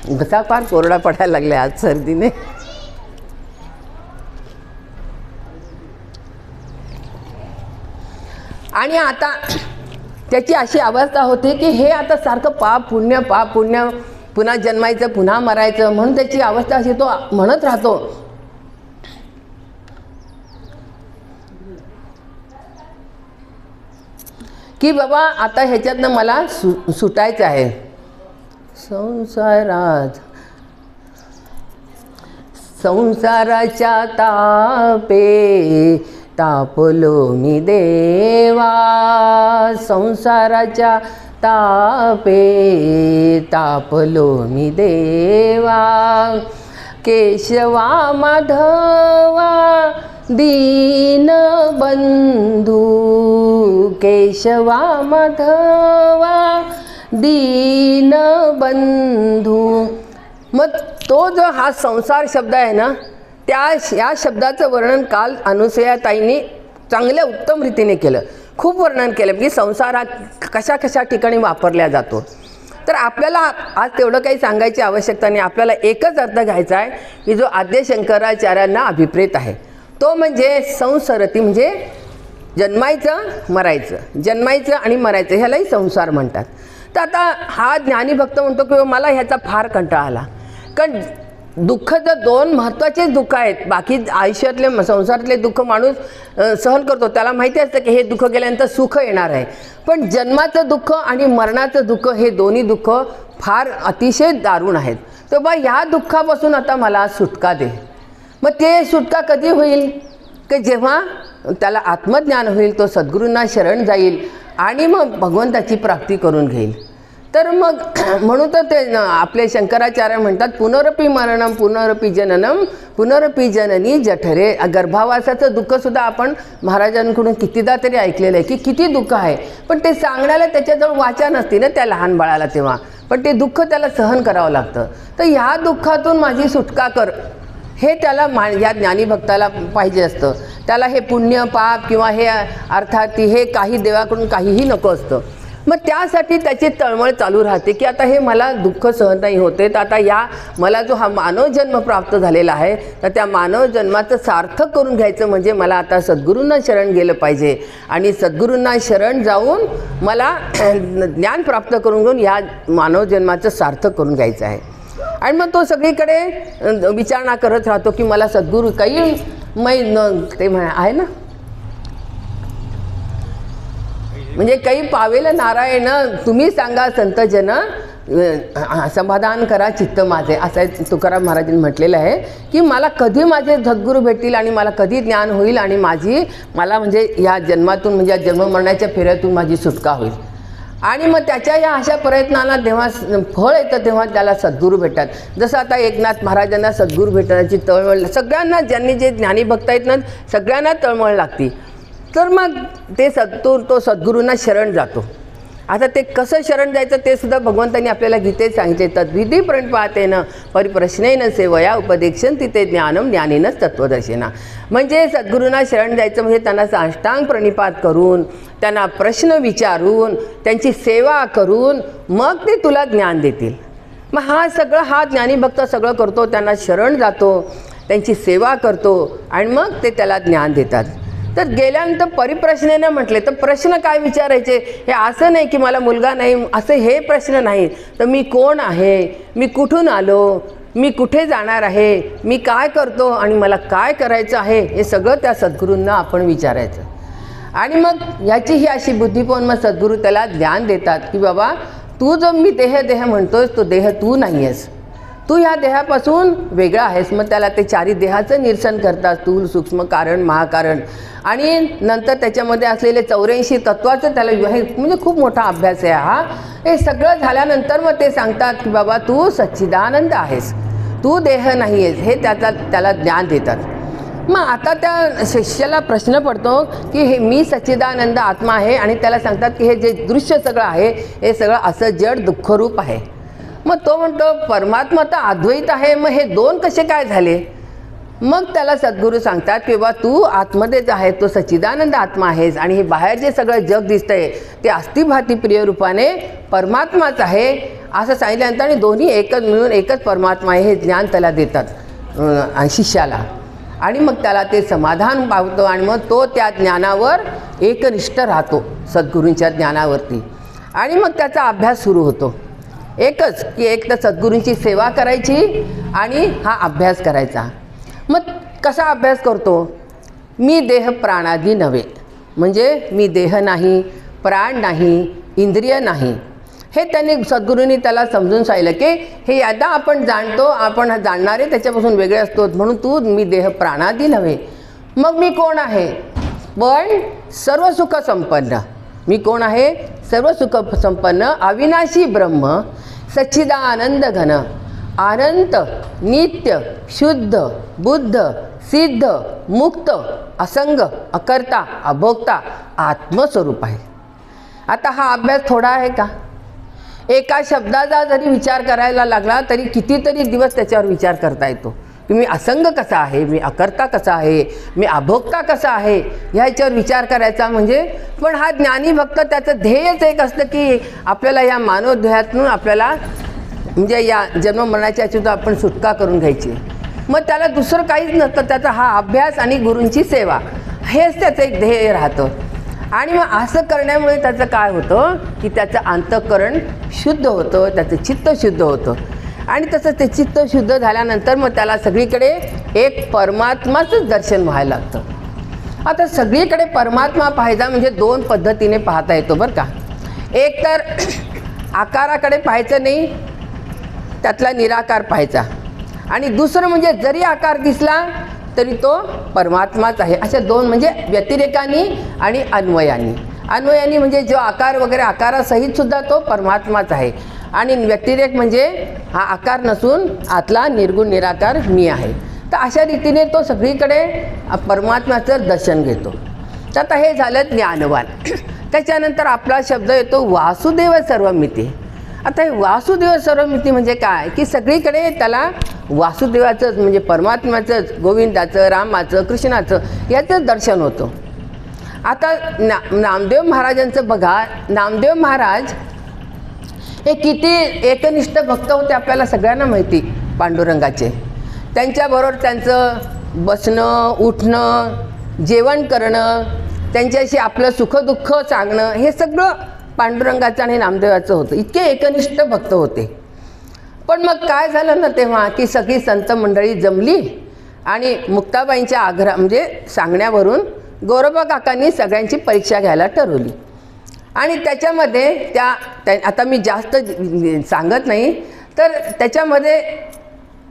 घसा फार कोरडा पडायला लागला आज सर्दीने. आणि आता त्याची अशी अवस्था होते की हे आता सारखं पाप पुण्य पुन्हा जन्मायचं, पुन्हा मरायचं, म्हणून त्याची अवस्था अशी तो म्हणत राहतो की बाबा आता ह्याच्यातनं मला सुटायचं आहे. संसाराच्या तापे तापलो मी देवा, संसाराच्या तापे तापलो मी देवा, केशवा माधवा दीन बंधू, केशवा माधवा दीन बंधू. मग तो जो हा संसार शब्द आहे ना, या शब्दाचं वर्णन काल अनुसयाताईंनी चांगल्या उत्तम रीतीने केलं, खूप वर्णन केलं की संसार हा कशा ठिकाणी वापरला जातो. तर आपल्याला आज तेवढं काही सांगायची आवश्यकता नाही. आपल्याला एकच अर्थ घ्यायचा आहे की जो आद्य शंकराचार्यांना अभिप्रेत आहे, तो म्हणजे संसरती, म्हणजे जन्मायचं मरायचं, जन्मायचं आणि मरायचं, ह्यालाही संसार म्हणतात. तर आता हा ज्ञानी भक्त म्हणतो की मला ह्याचा फार कंटाळा आला, कारण दुःख तर 2 महत्त्वाचेच दुःख आहेत. बाकी आयुष्यातले संसारातले दुःख माणूस सहन करतो, त्याला माहिती असतं की हे दुःख गेल्यानंतर सुख येणार आहे. पण जन्माचं दुःख आणि मरणाचं दुःख हे दोन्ही दुःख फार अतिशय दारुण आहेत. तर बा ह्या दुःखापासून आता मला सुटका दे. मग ते सुटका कधी होईल की जेव्हा त्याला आत्मज्ञान होईल, तो सद्गुरूंना शरण जाईल आणि मग भगवंताची प्राप्ती करून घेईल. तर मग म्हणून तर ते आपले शंकराचार्य म्हणतात, पुनरपी मरणम पुनरपी जननम पुनरपी जननी जठरे. गर्भावासाचं दुःखसुद्धा आपण महाराजांकडून कितीदा तरी ऐकलेलं आहे की किती दुःख आहे, पण ते सांगण्याला त्याच्याजवळ वाचा नसते ना त्या लहान बाळाला तेव्हा, पण ते दुःख त्याला सहन करावं लागतं. तर ह्या दुःखातून माझी सुटका कर, हे त्याला या ज्ञानीभक्ताला पाहिजे असतं. त्याला हे पुण्य पाप किंवा हे अर्थात हे काही देवाकडून काहीही नको असतं. मग त्यासाठी त्याची तळमळ चालू राहते की आता हे मला दुःख सहन नाही होते, तर आता मला जो हा मानव जन्म प्राप्त झालेला आहे, तर त्या मानव जन्माचं सार्थक करून घ्यायचं म्हणजे मला आता सद्गुरूंना शरण गेलं पाहिजे आणि सद्गुरूंना शरण जाऊन मला ज्ञान प्राप्त करून घेऊन या मानव जन्माचं सार्थक करून घ्यायचं आहे. आणि मग तो सगळीकडे विचारणा करत राहतो की मला सद्गुरू काही ते आहे ना, म्हणजे काही पावेल नारायण तुम्ही सांगा संत जन समाधान करा चित्त माझे, असं तुकाराम महाराजांनी म्हटलेलं आहे की मला कधी माझे सद्गुरू भेटतील आणि मला कधी ज्ञान होईल आणि मला म्हणजे या जन्मातून म्हणजे या जन्ममरणाच्या फेऱ्यातून माझी सुटका होईल. आणि मग त्याच्या या अशा प्रयत्नांना जेव्हा फळ येतं तेव्हा त्याला सद्गुरू भेटतात. जसं आता एकनाथ महाराजांना सद्गुरू भेटण्याची तळमळ सगळ्यांना, ज्यांनी जे ज्ञानी भक्त आहेत ना सगळ्यांना तळमळ लागती. तर मग तो सद्गुरूंना शरण जातो. आता ते कसं शरण जायचं ते सुद्धा भगवंतांनी आपल्याला गीतेत सांगितले. तद्विधी प्रणपातेन परिप्रश्नेन सेवया उपदेक्षन्ति ते ज्ञानम ज्ञानेनच तत्वदर्शिना. म्हणजे सद्गुरूंना शरण जायचं म्हणजे त्यांना साष्टांग प्रणिपात करून, त्यांना प्रश्न विचारून, त्यांची सेवा करून मग ते तुला ज्ञान देतील. मग हा ज्ञानी भक्त सगळं करतो, त्यांना शरण जातो, त्यांची सेवा करतो आणि मग ते त्याला ज्ञान देतात. तर गेल्यानंतर परिप्रश्नेनं म्हटले तर प्रश्न काय विचारायचे, हे असं नाही की मला मुलगा नाही असं हे प्रश्न नाही, तर मी कोण आहे, मी कुठून आलो, मी कुठे जाणार आहे, मी काय करतो आणि मला काय करायचं आहे, हे सगळं त्या सद्गुरूंना आपण विचारायचं. आणि मग याची ही अशी बुद्धी पाहून मग सद्गुरू त्याला ज्ञान देतात की बाबा तू जो मी देह म्हणतोस तो देह तू नाही आहेस, तू ह्या देहापासून वेगळा आहेस. मग त्याला ते चारी देहाचं निरसन करतात, स्थूल सूक्ष्म कारण महाकारण, आणि नंतर त्याच्यामध्ये असलेले 84 तत्वाचं त्याला म्हणजे खूप मोठा अभ्यास आहे हा. हे सगळं झाल्यानंतर मग ते सांगतात की बाबा तू सच्चिदानंद आहेस, तू देह नाही आहेस, हे त्याला ज्ञान देतात. मग आता त्या शिष्याला प्रश्न पडतो की हे मी सच्चिदानंद आत्मा आहे आणि त्याला सांगतात की हे जे दृश्य सगळं आहे हे सगळं असं जड दुःखरूप आहे. मग तो म्हणतो परमात्मा तर अद्वैत आहे, मग हे दोन कसे काय झाले. मग त्याला सद्गुरू सांगतात की बाबा तू आतमध्येच आहे, तो सच्चिदानंद आत्मा आहेस आणि हे बाहेर जे सगळं जग दिसतंय ते अस्थिभाती प्रिय रूपाने परमात्माच आहे असं सांगितल्यानंतर आणि दोन्ही एकच मिळून एकच परमात्मा आहे हे ज्ञान त्याला देतात शिष्याला. आणि मग त्याला ते समाधान पावतं आणि मग तो त्या ज्ञानावर एकनिष्ठ राहतो, सद्गुरूंच्या ज्ञानावरती. आणि मग त्याचा अभ्यास सुरू होतो. एकच की एक तर सद्गुरूंची सेवा करायची आणि हा अभ्यास करायचा. मग कसा अभ्यास करतो, मी देह प्राणादी नव्हे, म्हणजे मी देह नाही, प्राण नाही, इंद्रिय नाही, हे त्यांनी सद्गुरूंनी त्याला समजून सांगितलं की हे यादा आपण जाणतो, आपण जाणणारे त्याच्यापासून वेगळे असतो, म्हणून तू मी देह प्राणादी नव्हे. मग मी कोण आहे, पण सर्व सुख संपन्न. मी कोण आहे, सर्व सुख संपन्न अविनाशी ब्रह्म सच्चिदानंद घन अनंत नित्य शुद्ध बुद्ध सिद्ध मुक्त असंग अकर्ता अभोक्ता आत्मस्वरूप आहे. आता हा अभ्यास थोडा आहे का, एका शब्दाचा जरी विचार करायला लागला तरी कितीतरी दिवस त्याच्यावर विचार करता येतो की मी असंग कसा आहे, मी अकर्ता कसा आहे, मी अभोक्ता कसा आहे, ह्याच्यावर विचार करायचा. म्हणजे पण हा ज्ञानी भक्त त्याचं ध्येयच एक असतं की आपल्याला या मानव ध्येयातून आपल्याला म्हणजे या जन्ममरणाची सुद्धा आपण सुटका करून घ्यायची. मग त्याला दुसरं काहीच नसतं, त्याचा हा अभ्यास आणि गुरूंची सेवा हेच त्याचं एक ध्येय राहतं. आणि मग असं करण्यामुळे त्याचं काय होतं की त्याचं अंतःकरण शुद्ध होतं, त्याचं चित्त शुद्ध होतं. आणि तसं ते चित्त शुद्ध झाल्यानंतर मग त्याला सगळीकडे एक परमात्माचंच दर्शन व्हायला लागतं. आता सगळीकडे परमात्मा पाहायचा म्हणजे दोन पद्धतीने पाहता येतो बरं का. एक तर आकाराकडे पाहायचं नाही, त्यातला निराकार पाहायचा. आणि दुसरं म्हणजे जरी आकार दिसला तरी तो परमात्माच आहे. अशा दोन म्हणजे व्यतिरेकानी आणि अन्वयानी. अन्वयानी म्हणजे जो आकार वगैरे आकारासहित सुद्धा तो परमात्माच आहे, आणि व्यतिरेक म्हणजे हा आकार नसून आतला निर्गुण निराकार मी आहे. तर अशा रीतीने तो सगळीकडे परमात्म्याचं दर्शन घेतो. तर आता हे झालं ज्ञानवान. त्याच्यानंतर आपला शब्द येतो वासुदेव सर्वमिती. आता हे वासुदेव सर्वमिती म्हणजे काय, की सगळीकडे त्याला वासुदेवाचंच म्हणजे परमात्म्याचंच, गोविंदाचं, रामाचं, कृष्णाचं याचं दर्शन होतं. आता नामदेव महाराजांचं बघा, नामदेव महाराज हे किती एकनिष्ठ भक्त होते आपल्याला सगळ्यांना माहिती पांडुरंगाचे. त्यांच्याबरोबर त्यांचं बसणं, उठणं, जेवण करणं, त्यांच्याशी आपलं सुखदुःख सांगणं, हे सगळं पांडुरंगाचं आणि नामदेवाचं होतं. इतके एकनिष्ठ भक्त होते. पण मग काय झालं ना तेव्हा, की सगळी संत मंडळी जमली आणि मुक्ताबाईंच्या आग्रह म्हणजे सांगण्यावरून गौरबा काकांनी सगळ्यांची परीक्षा घ्यायला ठरवली. आणि त्याच्यामध्ये आता मी जास्त सांगत नाही, तर त्याच्यामध्ये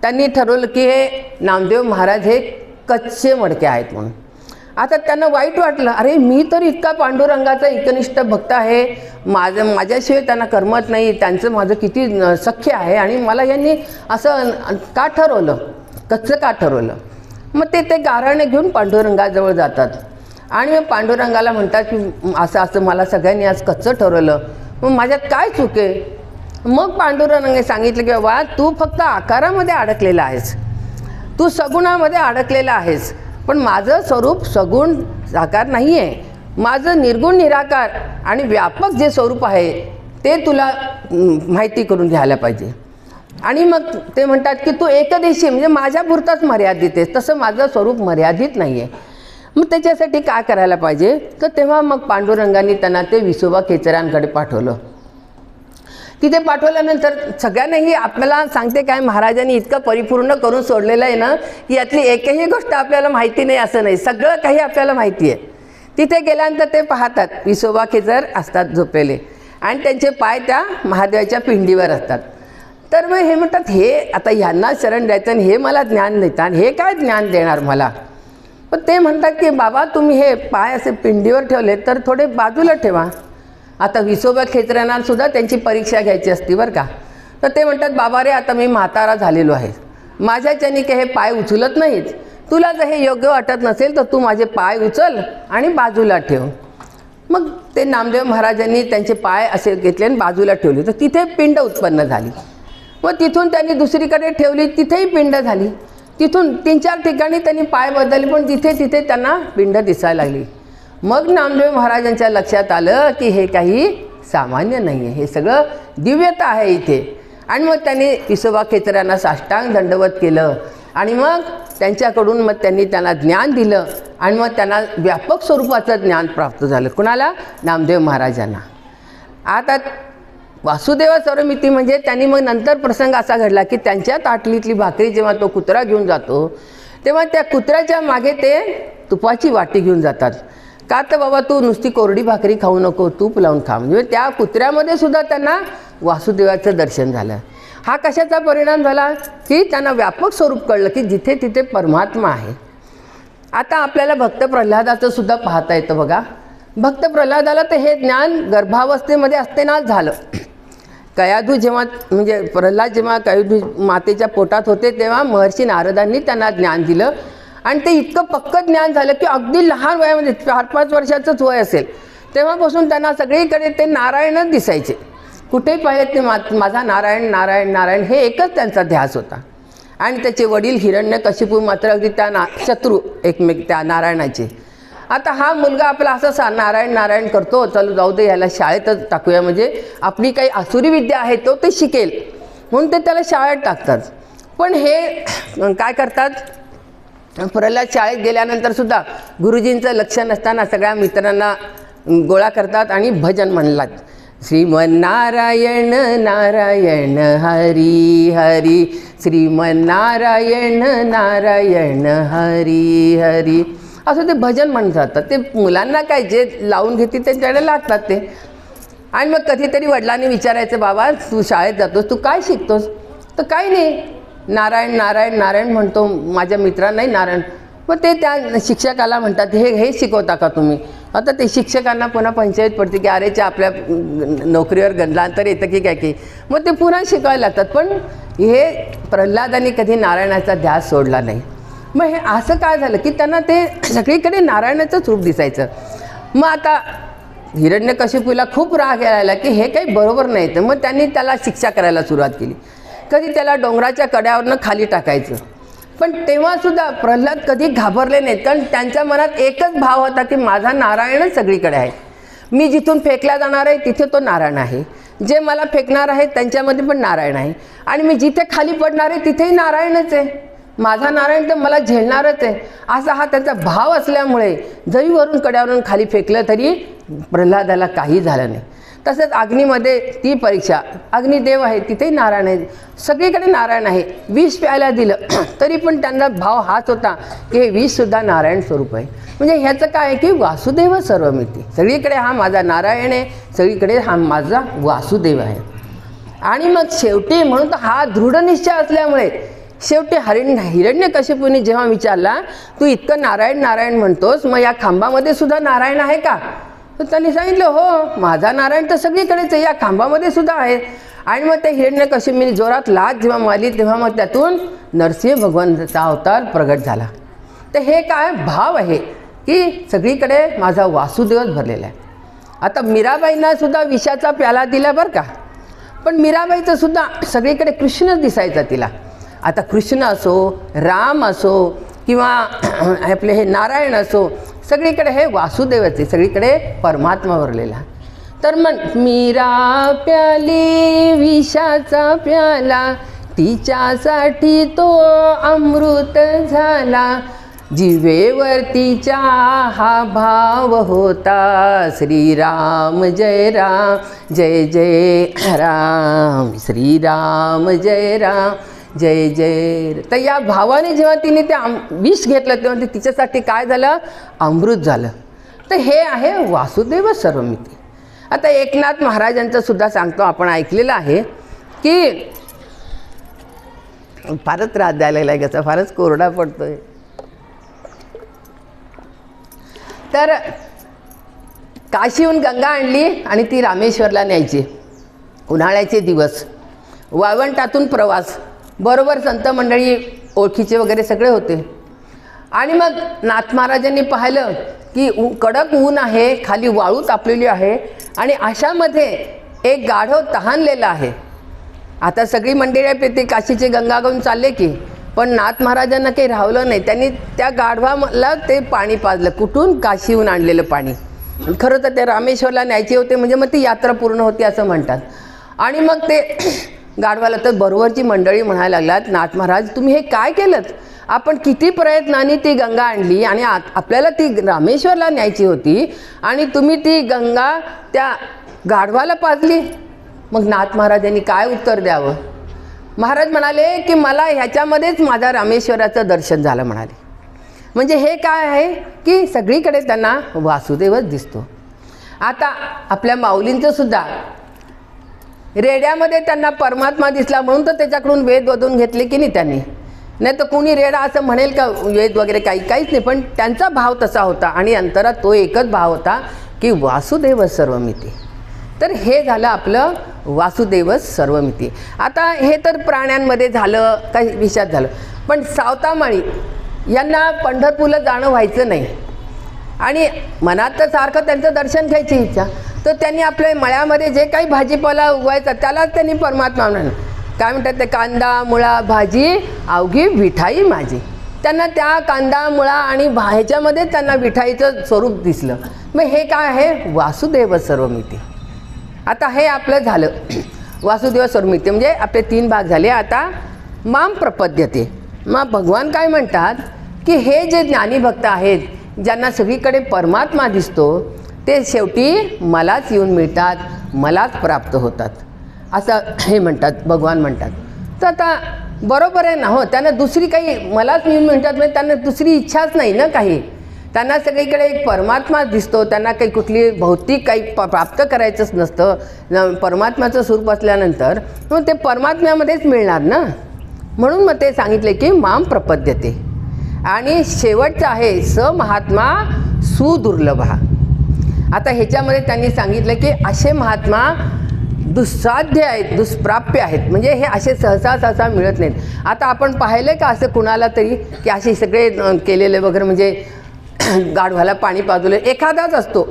त्यांनी ठरवलं की हे नामदेव महाराज हे कच्चे मडके आहेत म्हणून. आता त्यांना वाईट वाटलं, अरे मी तर इतका पांडुरंगाचा एकनिष्ठ भक्त आहे, माझ्याशिवाय त्यांना करमत नाही, त्यांचं माझं किती सख्य आहे, आणि मला यांनी असं का ठरवलं, कच्चं का ठरवलं. मग ते गाऱ्हाणे घेऊन पांडुरंगाजवळ जातात आणि मग पांडुरंगाला म्हणतात की असं मला सगळ्यांनी आज कच्चं ठरवलं, मग माझ्यात काय चूक आहे. मग पांडुरंगाने सांगितलं की बाबा तू फक्त आकारामध्ये अडकलेला आहेस, तू सगुणामध्ये अडकलेला आहेस, पण माझं स्वरूप सगुण साकार नाही आहे. माझं निर्गुण निराकार आणि व्यापक जे स्वरूप आहे ते तुला माहिती करून घ्यायला पाहिजे. आणि मग ते म्हणतात की तू एकदेशी म्हणजे माझ्यापुरताच मर्यादित आहेस, तसं माझं स्वरूप मर्यादित नाही आहे. मग त्याच्यासाठी काय करायला पाहिजे, तर तेव्हा मग पांडुरंगाने त्यांना ते विसोबा खेचरांकडे पाठवलं. तिथे पाठवल्यानंतर सगळ्यांनाही आपल्याला सांगते काय, महाराजांनी इतकं परिपूर्ण करून सोडलेलं आहे ना, की यातली एकही गोष्ट आपल्याला माहिती नाही असं नाही, सगळं काही आपल्याला माहिती आहे. तिथे गेल्यानंतर ते पाहतात विसोबा खेचर असतात झोपलेले आणि त्यांचे पाय त्या महादेवाच्या पिंडीवर असतात. तर मग हे म्हणतात हे आता ह्यांना शरण द्यायचं आणि हे मला ज्ञान देतात, हे काय ज्ञान देणार मला. पण ते म्हणतात की बाबा तुम्ही हे पाय असे पिंडीवर ठेवले तर थोडे बाजूला ठेवा. आता विसोबा खेचरांना सुद्धा त्यांची परीक्षा घ्यायची असती बरं का. तर ते म्हणतात बाबा रे आता मी म्हातारा झालेलो आहे, माझ्याच्यानी काही हे पाय उचलत नाहीत, तुला जर हे योग्य वाटत नसेल तर तू माझे पाय उचल आणि बाजूला ठेव. मग ते नामदेव महाराजांनी त्यांचे पाय असे घेतले आणि बाजूला ठेवले, तर तिथे पिंड उत्पन्न झाली. मग तिथून त्यांनी दुसरीकडे ठेवली, तिथेही पिंड झाली. तिथून 3-4 ठिकाणी त्यांनी पाय बदलले, पण तिथे त्यांना पिंड दिसायला लागली. मग नामदेव महाराजांच्या लक्षात आलं की हे काही सामान्य नाही आहे, हे सगळं दिव्यता आहे इथे. आणि मग त्यांनी विसोबा खेचरांना साष्टांग दंडवत केलं आणि मग त्यांच्याकडून मग त्यांनी त्यांना ज्ञान दिलं आणि मग त्यांना व्यापक स्वरूपाचं ज्ञान प्राप्त झालं. कुणाला? नामदेव महाराजांना. आता वासुदेव सर्वमिती म्हणजे त्यांनी मग नंतर प्रसंग असा घडला की त्यांच्या ताटलीतली भाकरी जेव्हा तो कुत्रा घेऊन जातो तेव्हा त्या कुत्र्याच्या मागे ते तुपाची वाटी घेऊन जातात. का तर बाबा तू नुसती कोरडी भाकरी खाऊ नको, तूप लावून खा. म्हणजे त्या कुत्र्यामध्ये सुद्धा त्यांना वासुदेवाचं दर्शन झालं. हा कशाचा परिणाम झाला की त्यांना व्यापक स्वरूप कळलं की जिथे तिथे परमात्मा आहे. आता आपल्याला भक्त प्रल्हादाचं सुद्धा पाहता येतं बघा. भक्त प्रल्हादाला तर हे ज्ञान गर्भावस्थेमध्ये असतानाच झालं. कयाधू जेव्हा म्हणजे प्रल्हाद जेव्हा कयाधू मातेच्या पोटात होते तेव्हा महर्षी नारदांनी त्यांना ज्ञान दिलं आणि ते इतकं पक्कं ज्ञान झालं की अगदी लहान वयामध्ये 4-5 वर्षाचंच वय असेल तेव्हापासून त्यांना सगळीकडे ते नारायणच दिसायचे. कुठेही पाहिजे ते माझा नारायण नारायण नारायण हे एकच त्यांचा ध्यास होता. आणि त्याचे वडील हिरण्यकशिपू मात्र अगदी त्या शत्रू एकमेक त्या नारायणाचे. आता हा मुलगा आपला असं नारायण नारायण करतो, चलो जाऊ दे याला शाळेतच टाकूया, म्हणजे आपली काही आसुरी विद्या आहे तो ते शिकेल म्हणून ते त्याला शाळेत टाकतात. पण हे काय करतात, प्रल्हाद शाळेत गेल्यानंतर सुद्धा गुरुजींचं लक्ष नसताना सगळ्या मित्रांना गोळा करतात आणि भजन म्हणतात. श्रीमन्नारायण नारायण हरी हरी, श्रीमन्नारायण नारायण हरी हरी असं ते भजन म्हणत राहतात. ते मुलांना काय जे लावून घेते त्यांच्याकडे लागतात ते. आणि मग कधीतरी वडिलांनी विचारायचं बाबा तू शाळेत जातोस तू काय शिकतोस, तर काही नाही नारायण नारायण नारायण म्हणतो, माझ्या मित्रांनाही नारायण. मग ते त्या शिक्षकाला म्हणतात, हे शिकवता का तुम्ही? आता ते शिक्षकांना पुन्हा पंचायत पडते की अरेच्या आपल्या नोकरीवर गंडलांतर येतं की काय की, मग ते पुन्हा शिकवायला लागतात. पण हे प्रल्हादांनी कधी नारायणाचा ध्यास सोडला नाही. मग हे असं काय झालं की त्यांना ते सगळीकडे नारायणाचंच रूप दिसायचं. मग आता हिरण्यकशिपूला खूप राग यायला की हे काही बरोबर नाही. तर मग त्यांनी त्याला शिक्षा करायला सुरुवात केली. कधी त्याला डोंगराच्या कड्यावरनं खाली टाकायचं. पण तेव्हासुद्धा प्रल्हाद कधी घाबरले नाहीत, कारण त्यांच्या मनात एकच भाव होता की माझा नारायणच सगळीकडे आहे. मी जिथून फेकला जाणार आहे तिथे तो नारायण आहे, जे मला फेकणार आहे त्यांच्यामध्ये पण नारायण आहे, आणि मी जिथे खाली पडणार आहे तिथेही नारायणच आहे. माझा नारायण तर मला झेलणारच आहे, असा हा त्यांचा भाव असल्यामुळे जरी वरून कड्यावरून खाली फेकलं तरी प्रल्हादाला काही झालं नाही. तसंच अग्नीमध्ये ती परीक्षा, अग्निदेव आहे तिथेही नारायण आहे, सगळीकडे नारायण आहे. विष प्यायला दिलं तरी पण त्यांचा भाव हाच होता की हे विषसुद्धा नारायण स्वरूप आहे. म्हणजे ह्याचं काय आहे की वासुदेव सर्वमिती, सगळीकडे हा माझा नारायण आहे, सगळीकडे हा माझा वासुदेव आहे. आणि मग शेवटी म्हणून तर हा दृढ निश्चय असल्यामुळे शेवटी हिरण्यकशिपूने जेव्हा विचारला, तू इतकं नारायण नारायण म्हणतोस, मग या खांबामध्ये सुद्धा नारायण आहे का? तर त्यांनी सांगितलं, हो माझा नारायण तर सगळीकडेच आहे, या खांबामध्ये सुद्धा आहे. आणि मग ते हिरण्यकशिपूने जोरात लाथ जेव्हा मारली तेव्हा मग त्यातून नरसिंह भगवंताचा अवतार प्रगट झाला. तर हे काय भाव आहे की सगळीकडे माझा वासुदेवच भरलेला आहे. आता मीराबाईंना सुद्धा विषाचा प्याला दिला बरं का, पण मीराबाईचं सुद्धा सगळीकडे कृष्णच दिसायचा तिला. आता कृष्ण असो, राम असो किंवा आपले हे नारायण असो, सगळीकडे हे वासुदेवच आहे, सगळीकडे परमात्मा भरलेला. तर मग मीरा प्याली विषाचा प्याला, तिच्यासाठी तो अमृत झाला. जिवेवरतीच्या हा भाव होता, श्रीराम जय राम जय जय राम, श्रीराम जय राम जय जय. तर या भावाने जेव्हा तिने ते विष घेतलं तेव्हा ते तिच्यासाठी काय झालं, अमृत झालं. तर हे आहे वासुदेव सर्वमिती. आता एकनाथ महाराजांचं सुद्धा सांगतो, आपण ऐकलेलं आहे की फारच त्रास द्यायला लागला, त्याचा फारच कोरडा पडतोय. तर काशीहून गंगा आणली आणि ती रामेश्वरला न्यायची. उन्हाळ्याचे दिवस, वाळवंटातून प्रवास, बरोबर संत मंडळी ओळखीचे वगैरे सगळे होते. आणि मग नाथ महाराजांनी पाहिलं की कडक ऊन आहे, खाली वाळू तापलेली आहे आणि अशामध्ये एक गाढव तहानलेला आहे. आता सगळी मंडळी ते काशीचे गंगा घेऊन चालले की, पण नाथ महाराजांना काही राहवलं नाही. त्यांनी त्या गाढवाला ते पाणी पाजलं, कुठून? काशीहून आणलेलं पाणी. खरं तर ते रामेश्वरला न्यायचे होते, म्हणजे मग ती यात्रा पूर्ण होती असं म्हणतात. आणि मग ते गाढवाला, तर बरोबरची मंडळी म्हणायला लागलात, नाथ महाराज तुम्ही हे काय केलं? आपण किती प्रयत्नाने ती गंगा आणली आणि आपल्याला ती रामेश्वरला न्यायची होती आणि तुम्ही ती गंगा त्या गाढवाला पाजली. मग नाथ महाराजांनी काय उत्तर द्यावं? महाराज म्हणाले की मला ह्याच्यामध्येच माझ्या रामेश्वराचं दर्शन झालं म्हणाले. म्हणजे हे काय आहे की सगळीकडे त्यांना वासुदेवच दिसतो. आता आपल्या माऊलींचं सुद्धा रेड्यामध्ये त्यांना परमात्मा दिसला म्हणून तर त्याच्याकडून वेद वधून घेतले की नाही त्यांनी. नाही तर कोणी रेडा असं म्हणेल का वेद वगैरे काहीच नाही, पण त्यांचा भाव तसा होता आणि अंतरात तो एकच भाव होता की वासुदेव सर्वमिती. तर हे झालं आपलं वासुदेव सर्वमिती. आता हे तर प्राण्यांमध्ये झालं, काही विषयात झालं. पण सावतामाळी यांना पंढरपूरला जाणं व्हायचं नाही आणि मनात तर सारखं त्यांचं दर्शन घ्यायची इच्छा. तर त्यांनी आपल्या मळ्यामध्ये जे काही भाजीपाला उगवायचा त्यालाच त्यांनी परमात्मा म्हणून काय म्हणतात, ते कांदा मुळा भाजी अवघी विठाई माझी. त्यांना त्या कांदा मुळा आणि ह्याच्यामध्ये त्यांना विठाईचं स्वरूप दिसलं. मग हे काय आहे? वासुदेव सर्वमिती. आता हे आपलं झालं वासुदेव सर्वमिती, म्हणजे आपले 3 भाग झाले. आता माम प्रपद्यते. मग भगवान काय म्हणतात की हे जे ज्ञानी भक्त आहेत, ज्यांना सगळीकडे परमात्मा दिसतो, ते शेवटी मलाच येऊन मिळतात, मलाच प्राप्त होतात, असं हे म्हणतात, भगवान म्हणतात. तर आता बरोबर आहे ना. हो, त्यांना दुसरी काही मलाच येऊन मिळतात म्हणजे त्यांना दुसरी इच्छाच नाही ना काही. त्यांना सगळीकडे एक परमात्मा दिसतो, त्यांना काही कुठली भौतिक काही प्राप्त करायचंच नसतं. परमात्म्याचं स्वरूप असल्यानंतर मग ते परमात्म्यामध्येच मिळणार ना. म्हणून मग ते सांगितले की माम प्रपद्यते. आणि शेवटचं आहे स महात्मा सुदुर्लभा. आता ह्याच्यामध्ये त्यांनी सांगितलं की असे महात्मा दुस्साध्य आहेत, दुष्प्राप्य आहेत, म्हणजे हे असे सहसा मिळत नाहीत. आता आपण पाहिलं का असं कुणाला तरी की असे सगळे केलेले वगैरे म्हणजे गाढवाला पाणी पाजवले एखादाच असतो.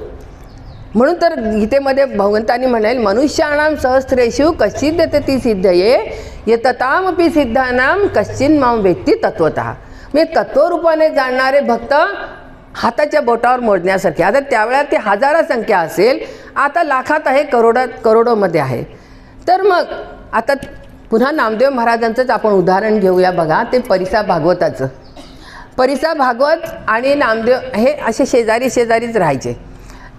म्हणून तर गीतेमध्ये भगवंतांनी म्हणाल मनुष्याणाम सहस्रेषु कश्चित देते सिद्धये यततामपि सिद्धानाम कश्चिन माम व्यक्ती तत्वतः. म्हणजे तत्वरूपाने जाणणारे भक्त हाताच्या बोटावर मोजण्यासारखे. आता त्यावेळेला ते हजारा संख्या असेल, आता लाखात आहे, करोडोमध्ये आहे. तर मग आता पुन्हा नामदेव महाराजांचंच आपण उदाहरण घेऊया. बघा ते परिसा भागवताचं. परिसा भागवत आणि नामदेव हे असे शेजारीच राहायचे.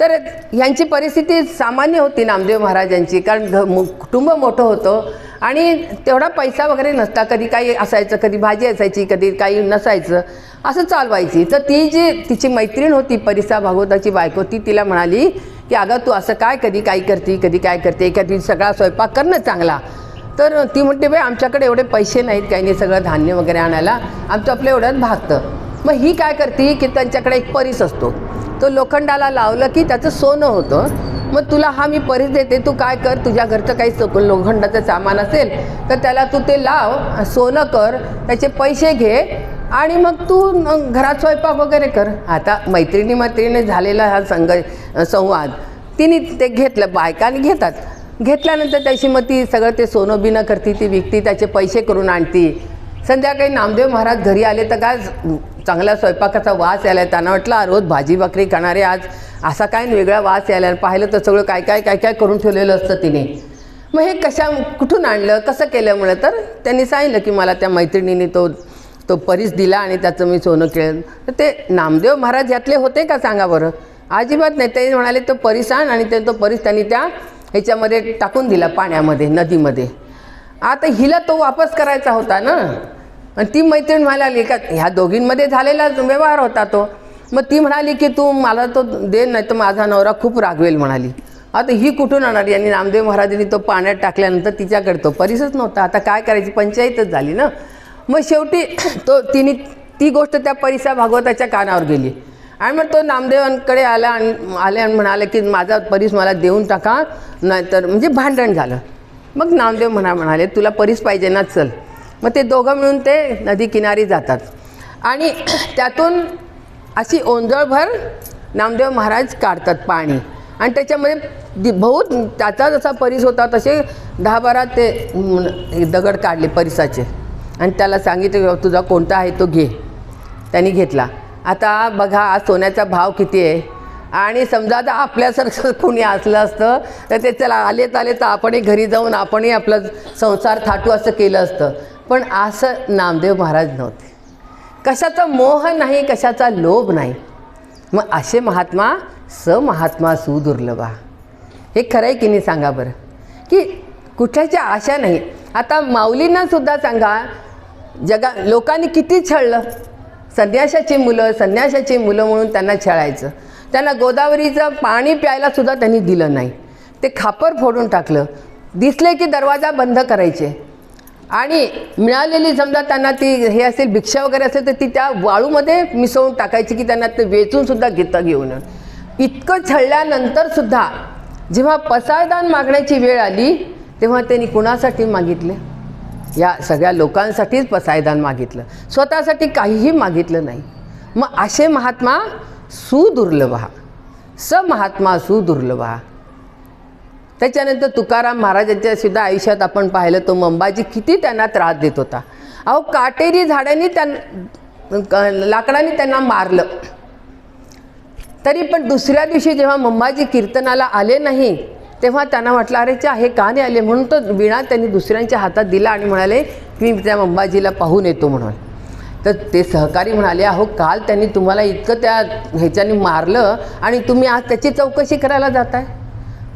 तर यांची परिस्थिती सामान्य होती नामदेव महाराजांची, कारण कुटुंब मोठं होतं आणि तेवढा पैसा वगैरे नसता. कधी काही असायचं, कधी भाजी असायची, कधी काही नसायचं, असं चालवायची. तर ती जी तिची मैत्रीण होती परिसा भागवताची बायको, ती तिला म्हणाली की अगं तू असं काय कधी काय करते, कधी काय करते, कधी सगळा स्वयंपाक कर ना चांगला. तर ती म्हणते बाई आमच्याकडे एवढे पैसे नाहीत, काही नाही, सगळं धान्य वगैरे आणायला आमचं आपलं एवढ्यात भागतं. मग ही काय करते की त्यांच्याकडे एक परीस असतो, तो लोखंडाला लावलं की त्याचं सोनं होतं. मग तुला हा मी परीस देते, तू काय कर, तुझ्या घरचं काही लोखंडाचं सामान असेल तर त्याला तू ते लाव, सोनं कर, त्याचे पैसे घे आणि मग तू घरात स्वयंपाक वगैरे कर. आता मैत्रिणी झालेला हा संवाद तिने ते घेतलं, बायकाने घेतात. घेतल्यानंतर त्याची मग ती सगळं ते सोनं बिनं करती, ती विकती, त्याचे पैसे करून आणती. संध्याकाळी नामदेव महाराज घरी आले तर काय चांगला स्वयंपाकाचा वास यायला. त्यांना वाटलं रोज भाजी भाकरी खाणारे आज असा काय वेगळा वास यायला. पाहिलं तर सगळं काय करून ठेवलेलं असतं तिने. मग हे कुठून आणलं, कसं केलं म्हणलं तर त्यांनी सांगितलं की मला त्या मैत्रिणीने तो परीस दिला आणि त्याचं मी सोनं केलं. तर ते नामदेव महाराज यातले होते का सांगा बरं? अजिबात नाही. ते म्हणाले तो परीस आण आणि तो परीस त्यांनी त्या ह्याच्यामध्ये टाकून दिला, पाण्यामध्ये, नदीमध्ये. आता हिला तो वापस करायचा होता ना. आणि ती मैत्रीण म्हणाली का ह्या दोघींमध्ये झालेला व्यवहार होता तो. मग ती म्हणाली की तू मला तो दे, नाही तर माझा नवरा खूप रागवेल म्हणाली. आता ही कुठून आणणार? आणि नामदेव महाराजांनी तो पाण्यात टाकल्यानंतर तिच्याकडे तो परीसच नव्हता. आता काय करायची, पंचायतच झाली ना. मग शेवटी तिने ती गोष्ट त्या परिसा भागवताच्या कानावर गेली आणि मग तो नामदेवांकडे आले आणि म्हणाले की माझा परीस मला देऊन टाका, नाहीतर म्हणजे भांडण झालं. मग नामदेव म्हणाले तुला परीस पाहिजे ना, चल. मग ते दोघं मिळून ते नदी किनारी जातात आणि त्यातून अशी ओंजळभर नामदेव महाराज काढतात पाणी आणि त्याच्यामध्ये बहुत त्याचा जसा परीस होता तसे 10-12 ते दगड काढले परिसाचे आणि त्याला सांगितलं तुझा कोणता आहे तो घे. त्यांनी घेतला. आता बघा आज सोन्याचा भाव किती आहे आणि समजा आता आपल्यासारखं कोणी असलं असतं तर ते चला आले तर आपणही घरी जाऊन आपणही आपला संसार थाटू असं केलं असतं. पण असं नामदेव महाराज नव्हते. कशाचा मोह नाही, कशाचा लोभ नाही. मग असे महात्मा महात्मा सुदुर्लभा. हे खरं आहे की नाही सांगा बरं, की कुठल्याच्या आशा नाही. आता माऊलींना सुद्धा सांगा लोकांनी किती छळलं. संन्याशाची मुलं म्हणून त्यांना छळायचं. त्यांना गोदावरीचं पाणी प्यायला सुद्धा त्यांनी दिलं नाही. ते खापर फोडून टाकलं. दिसले की दरवाजा बंद करायचे आणि मिळालेली समजा त्यांना ती हे असेल भिक्षा वगैरे असेल तर ती त्या वाळूमध्ये मिसळून टाकायची की त्यांना ते वेचूनसुद्धा घेऊन. इतकं छळल्यानंतर सुद्धा जेव्हा पसायदान मागण्याची वेळ आली तेव्हा त्यांनी कुणासाठी मागितले? या सगळ्या लोकांसाठीच पसायदान मागितलं, स्वतःसाठी काहीही मागितलं नाही. मग असे महात्मा सुदुर्लभा, महात्मा सुदुर्लभा. त्याच्यानंतर तुकाराम महाराजांच्या सुद्धा आयुष्यात आपण पाहिलं तो मंबाजी किती त्यांना त्रास देत होता. अहो काटेरी झाडांनी लाकडाने त्यांना मारलं. तरी पण दुसऱ्या दिवशी जेव्हा मंबाजी कीर्तनाला आले नाही तेव्हा त्यांना वाटलं अरे चा हे का नाही आले, म्हणून तो विणा त्यांनी दुसऱ्यांच्या हातात दिला आणि म्हणाले की मी त्या मंबाजीला पाहून येतो म्हणून. तर ते सहकारी म्हणाले अहो काल त्यांनी तुम्हाला इतकं त्या ह्याच्याने मारलं आणि तुम्ही आज त्याची चौकशी करायला जाताय.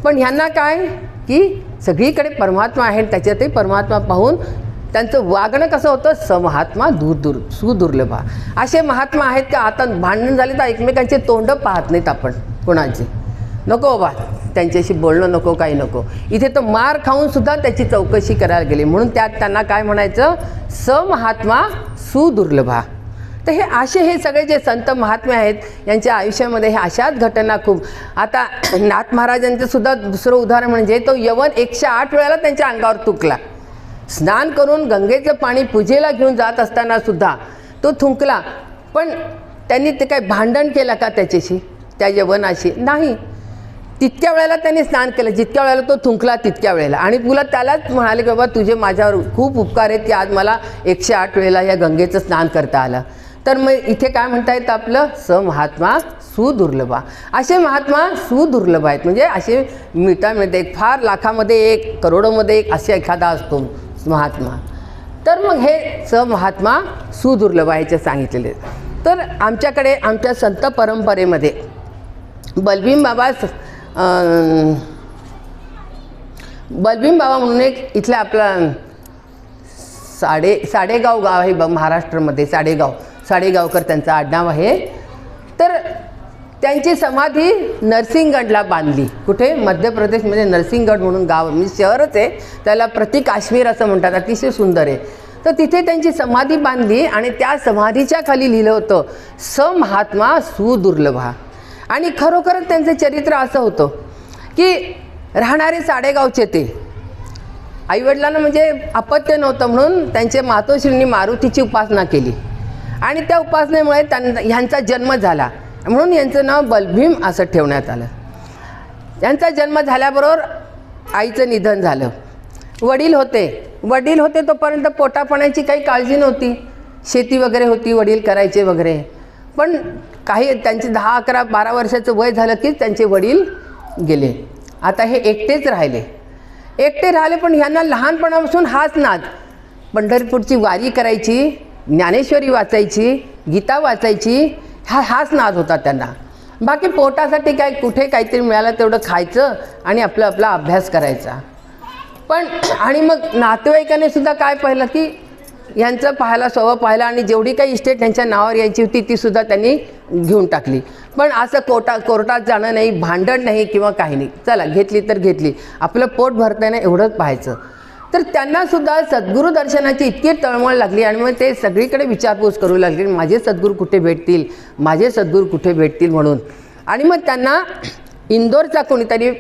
पण ह्यांना काय की सगळीकडे परमात्मा आहे, त्याच्यातही परमात्मा पाहून त्यांचं वागणं कसं होतं, समहात्मा सुदुर्लभा. असे महात्मा आहेत का आता भांडण झाले तर एकमेकांचे तोंड पाहत नाहीत आपण कोणाचे. नको बाबा त्यांच्याशी बोलणं नको, काही नको. इथे तर मार खाऊन सुद्धा त्याची चौकशी करायला गेली. म्हणून त्यात त्यांना काय म्हणायचं, समहात्मा सुदुर्लभा. तर हे सगळे जे संत महात्मे आहेत यांच्या आयुष्यामध्ये हे अशाच घटना खूप. आता नाथ महाराजांचं सुद्धा दुसरं उदाहरण म्हणजे तो यवन 108 वेळेला त्यांच्या अंगावर थुंकला. स्नान करून गंगेचं पाणी पूजेला घेऊन जात असताना सुद्धा तो थुंकला. पण त्यांनी ते काय भांडण केलं का त्याच्याशी, त्या यवनाशी? नाही. तितक्या वेळेला त्यांनी स्नान केलं जितक्या वेळेला तो थुंकला तितक्या वेळेला. आणि तुला त्यालाच म्हणाले की बाबा तुझे माझ्यावर खूप उपकार आहेत की आज मला 108 वेळेला या गंगेचं स्नान करता आलं. तर मग इथे काय म्हणता येतं आपलं, स महात्मा सुदुर्लभा. असे महात्मा सुदुर्लभ आहेत. म्हणजे असे मिळता फार लाखामध्ये एक, करोडोमध्ये एक असे एखादा असतो महात्मा. तर मग हे स महात्मा सुदुर्लभ आहे सांगितलेले. तर आमच्याकडे आमच्या संत परंपरेमध्ये बलभीम बाबा म्हणून एक इथला आपला साडेगाव गाव आहे महाराष्ट्रामध्ये. साडेगावकर त्यांचं आडनाव आहे. तर त्यांची समाधी नरसिंहगडला बांधली. कुठे? मध्य प्रदेशमध्ये नरसिंहगड म्हणून गाव, म्हणजे शहरच आहे, त्याला प्रति काश्मीर असं म्हणतात. अतिशय सुंदर आहे. तर तिथे त्यांची समाधी बांधली आणि त्या समाधीच्या खाली लिहिलं होतं स महात्मा सुदुर्लभा. आणि खरोखरच त्यांचं चरित्र असं होतं की राहणारे साडेगावचे ते, आईवडिलांना म्हणजे अपत्य नव्हतं म्हणून त्यांचे मातोश्रींनी मारुतीची उपासना केली आणि त्या उपासनेमुळे ह्यांचा जन्म झाला म्हणून यांचं नाव बलभीम असं ठेवण्यात आलं. यांचा जन्म झाल्याबरोबर आईचं निधन झालं. वडील होते तोपर्यंत पोटापाण्याची काही काळजी नव्हती. शेती वगैरे होती, वडील करायचे वगैरे. पण काही त्यांचे 10, 11, 12 वर्षाचं वय झालं की त्यांचे वडील गेले. आता हे एकटे राहिले. पण ह्यांना लहानपणापासून हाच नाद, पंढरपूरची वारी करायची, ज्ञानेश्वरी वाचायची, गीता वाचायची, हाच नाद होता त्यांना. बाकी पोटासाठी काय कुठे काहीतरी मिळालं तेवढं खायचं आणि आपला अभ्यास करायचा. पण आणि मग नातेवाईकाने सुद्धा काय पाहिलं की यांचं स्वभाव पाहिला आणि जेवढी काही इस्टेट त्यांच्या नावावर यायची होती ती सुद्धा त्यांनी घेऊन टाकली. पण असं कोर्टात जाणं नाही, भांडण नाही किंवा काही नाही. चला घेतली तर घेतली, आपलं पोट भरतंय ना एवढंच पाहायचं. तर त्यांना सुद्धा सद्गुरू दर्शनाची इतकी तळमळ लागली आणि मग ते सगळीकडे विचारपूस करू लागले माझे सद्गुरू कुठे भेटतील म्हणून. आणि मग त्यांना इंदोरचा कोणीतरी